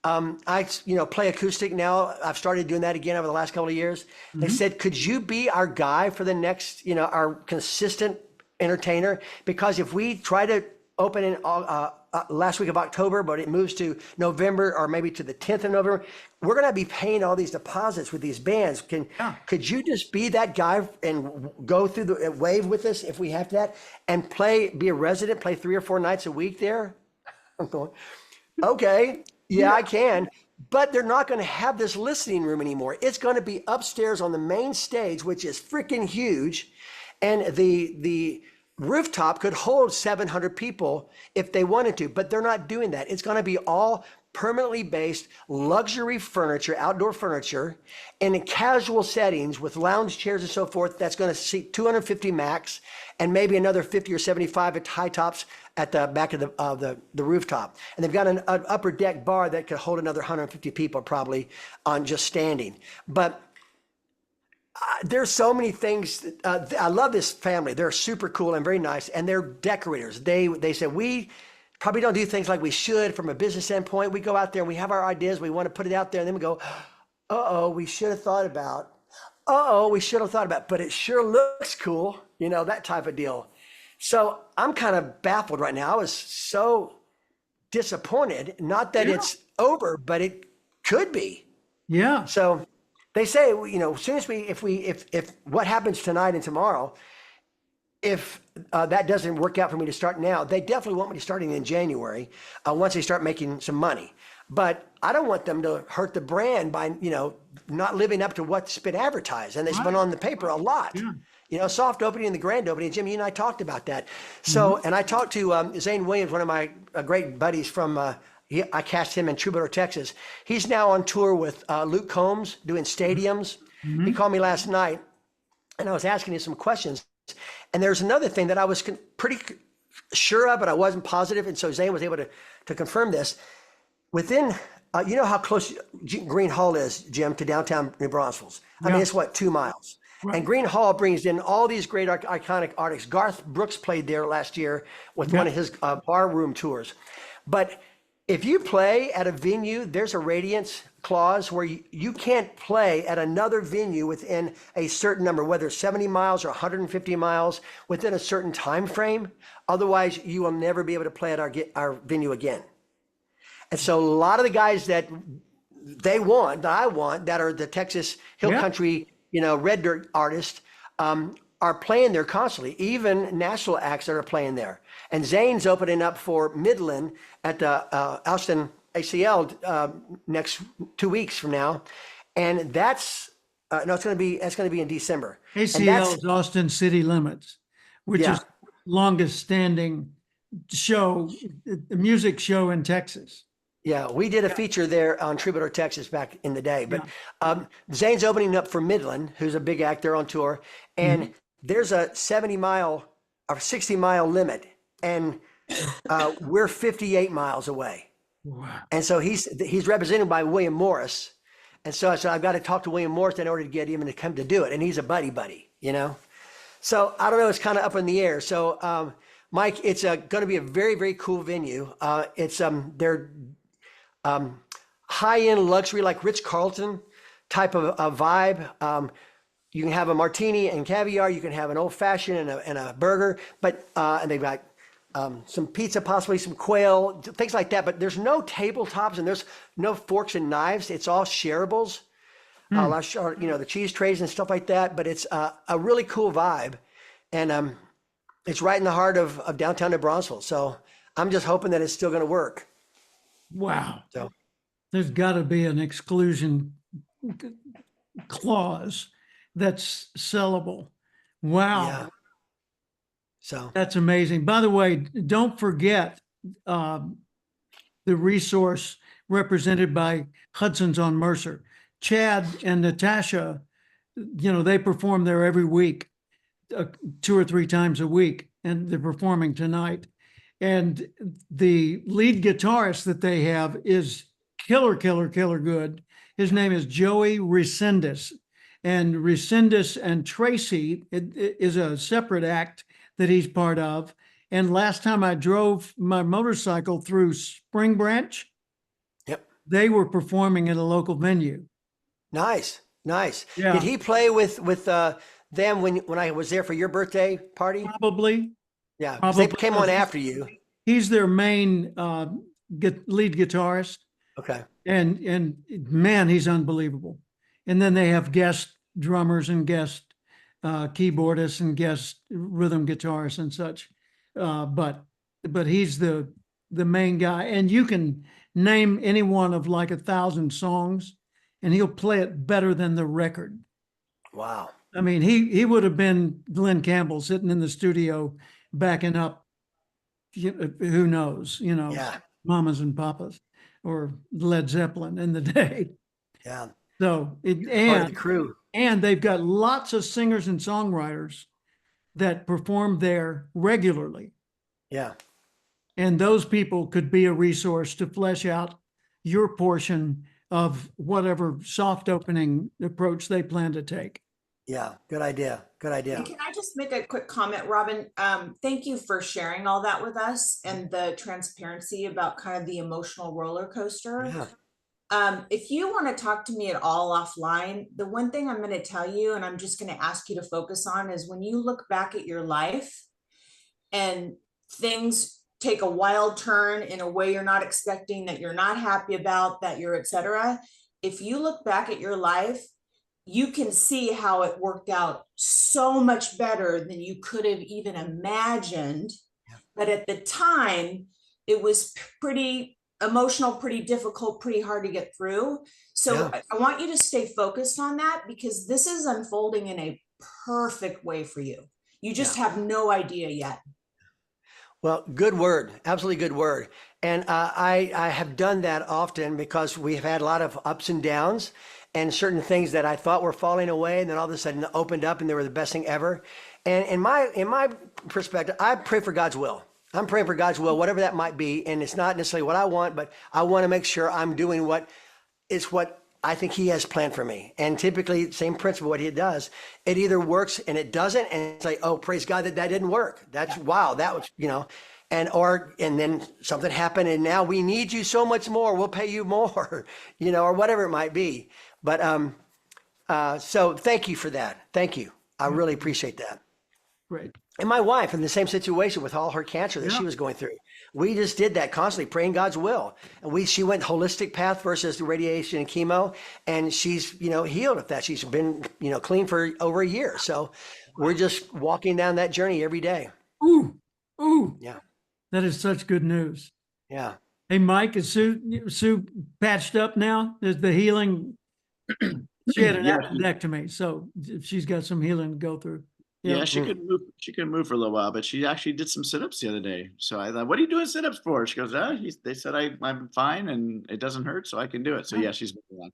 [SPEAKER 3] I play acoustic now. I've started doing that again over the last couple of years. They said, could you be our guy for the next, our consistent entertainer? Because if we try to open in last week of October, but it moves to November or maybe to the 10th of November, we're going to be paying all these deposits with these bands. Could you just be that guy and go through the wave with us if we have that and be a resident, play 3 or 4 nights a week there? I'm going, okay, yeah, I can. But they're not going to have this listening room anymore. It's going to be upstairs on the main stage, which is freaking huge. And the rooftop could hold 700 people if they wanted to, but they're not doing that. It's going to be all permanently based luxury furniture, outdoor furniture, and in casual settings with lounge chairs and so forth. That's going to seat 250 max and maybe another 50 or 75 at high tops at the back of the rooftop. And they've got an upper deck bar that could hold another 150 people probably on just standing. But there's so many things. I love this family. They're super cool and very nice, and they're decorators. They said, we probably don't do things like we should from a business standpoint. We go out there and we have our ideas. We want to put it out there, and then we go, we should have thought about. But it sure looks cool, that type of deal. So I'm kind of baffled right now. I was so disappointed. Not that it's over, but it could be.
[SPEAKER 1] Yeah.
[SPEAKER 3] So They say, you know, as soon as if what happens tonight and tomorrow, if that doesn't work out for me to start now, they definitely want me to start in January once they start making some money. But I don't want them to hurt the brand by, you know, not living up to what's been advertised. And it's been on the paper a lot.
[SPEAKER 1] Yeah.
[SPEAKER 3] You know, soft opening and the grand opening. Jimmy, you and I talked about that. So, and I talked to Zane Williams, one of my great buddies from, I cast him in Troubadour, Texas. He's now on tour with Luke Combs doing stadiums. He called me last night and I was asking him some questions. And there's another thing that I was pretty sure of, but I wasn't positive. And so Zane was able to confirm this. Within, you know how close Green Hall is, Jim, to downtown New Braunfels? I mean, it's what, 2 miles? Right. And Green Hall brings in all these great iconic artists. Garth Brooks played there last year with one of his bar room tours. But if you play at a venue, there's a radiance clause where you can't play at another venue within a certain number, whether it's 70 miles or 150 miles, within a certain time frame. Otherwise, you will never be able to play at our venue again. And so a lot of the guys that I want, that are the Texas Hill Country, you know, red dirt artists, are playing there constantly, even national acts that are playing there. And Zane's opening up for Midland at the Austin ACL next 2 weeks from now. And that's, it's going to be in December.
[SPEAKER 1] ACL is Austin City Limits, which is longest standing show, music show in Texas.
[SPEAKER 3] Yeah, we did a feature there on Troubadour, Texas back in the day. But Zane's opening up for Midland, who's a big act there on tour. And there's a 70-mile or 60-mile limit. And we're 58 miles away. Wow. And so he's represented by William Morris. And so I said, I've got to talk to William Morris in order to get him to come to do it. And he's a buddy, you know? So I don't know, it's kind of up in the air. So Mike, it's going to be a very, very cool venue. It's they're high-end luxury, like Ritz-Carlton type of vibe. You can have a martini and caviar. You can have an old-fashioned and a burger, but and they've got some pizza, possibly some quail, things like that. But there's no tabletops and there's no forks and knives. It's all shareables, you know, the cheese trays and stuff like that. But it's a really cool vibe, and it's right in the heart of downtown New Braunfels. So I'm just hoping that it's still going to work.
[SPEAKER 1] Wow.
[SPEAKER 3] So
[SPEAKER 1] there's got to be an exclusion clause that's sellable. Wow.
[SPEAKER 3] Yeah. So
[SPEAKER 1] that's amazing. By the way, don't forget the resource represented by Hudson's on Mercer. Chad and Natasha, you know, they perform there every week, 2 or 3 times a week, and they're performing tonight. And the lead guitarist that they have is killer good. His name is Joey Resendez. And Resendez and Tracy is a separate act that he's part of. And last time I drove my motorcycle through Spring Branch, they were performing at a local venue.
[SPEAKER 3] Nice.
[SPEAKER 1] Yeah.
[SPEAKER 3] Did he play with them when I was there for your birthday party?
[SPEAKER 1] Probably.
[SPEAKER 3] Yeah, they came on after you.
[SPEAKER 1] He's their main lead guitarist.
[SPEAKER 3] Okay.
[SPEAKER 1] And man, he's unbelievable. And then they have guest drummers and guest keyboardists and guest rhythm guitarists and such. But he's the main guy. And you can name any one of like 1,000 songs and he'll play it better than the record.
[SPEAKER 3] Wow.
[SPEAKER 1] I mean, he would have been Glenn Campbell sitting in the studio backing up, who knows, you know, Mamas and Papas or Led Zeppelin in the day.
[SPEAKER 3] Yeah.
[SPEAKER 1] So
[SPEAKER 3] part of the crew.
[SPEAKER 1] And they've got lots of singers and songwriters that perform there regularly.
[SPEAKER 3] Yeah.
[SPEAKER 1] And those people could be a resource to flesh out your portion of whatever soft opening approach they plan to take.
[SPEAKER 3] Yeah, good idea.
[SPEAKER 4] And can I just make a quick comment, Robin? Thank you for sharing all that with us and the transparency about kind of the emotional roller coaster.
[SPEAKER 3] Yeah.
[SPEAKER 4] If you want to talk to me at all offline, the one thing I'm going to tell you, and I'm just going to ask you to focus on, is when you look back at your life and things take a wild turn in a way you're not expecting, that you're not happy about, that you're, etc. If you look back at your life, you can see how it worked out so much better than you could have even imagined. But at the time, it was pretty emotional, pretty difficult, pretty hard to get through. So
[SPEAKER 3] Yeah.
[SPEAKER 4] I want you to stay focused on that, because this is unfolding in a perfect way for you. You just have no idea yet.
[SPEAKER 3] Well, good word. Absolutely good word. And I have done that often because we have had a lot of ups and downs and certain things that I thought were falling away, and then all of a sudden opened up and they were the best thing ever. And in my perspective, I pray for God's will. I'm praying for God's will, whatever that might be. And it's not necessarily what I want, but I want to make sure I'm doing what I think he has planned for me. And typically, same principle, what he does, it either works and it doesn't. And it's like, oh, praise God that didn't work. That's wow. That was, and then something happened and now we need you so much more. We'll pay you more, or whatever it might be. But so thank you for that. Thank you. I really appreciate that.
[SPEAKER 1] Great.
[SPEAKER 3] And my wife in the same situation with all her cancer that she was going through. We just did that constantly, praying God's will. And she went holistic path versus the radiation and chemo. And she's, healed of that. She's been, clean for over a year. So we're just walking down that journey every day.
[SPEAKER 1] Ooh,
[SPEAKER 3] Yeah.
[SPEAKER 1] that is such good news.
[SPEAKER 3] Yeah.
[SPEAKER 1] Hey, Mike, is Sue patched up now? Is the healing? She had an
[SPEAKER 2] Yeah.
[SPEAKER 1] appendectomy, so she's got some healing to go through.
[SPEAKER 2] Yeah, she couldn't move. She couldn't move for a little while, but she actually did some sit-ups the other day. So I thought, "What are you doing sit-ups for?" She goes, they said I'm fine and it doesn't hurt, so I can do it." So yeah, she's moving on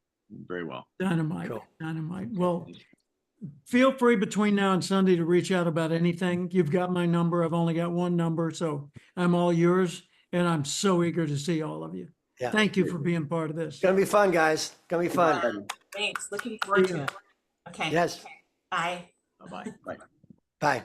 [SPEAKER 2] very well.
[SPEAKER 1] Dynamite,
[SPEAKER 3] Cool.
[SPEAKER 1] dynamite. Well, feel free between now and Sunday to reach out about anything. You've got my number. I've only got one number, so I'm all yours. And I'm so eager to see all of you.
[SPEAKER 3] Yeah.
[SPEAKER 1] Thank you for being part of this.
[SPEAKER 3] It's going to be fun, guys. It's going to be fun.
[SPEAKER 4] Thanks. Looking forward to it. Okay.
[SPEAKER 3] Yes.
[SPEAKER 4] Bye.
[SPEAKER 2] Bye-bye. Bye.
[SPEAKER 3] Bye.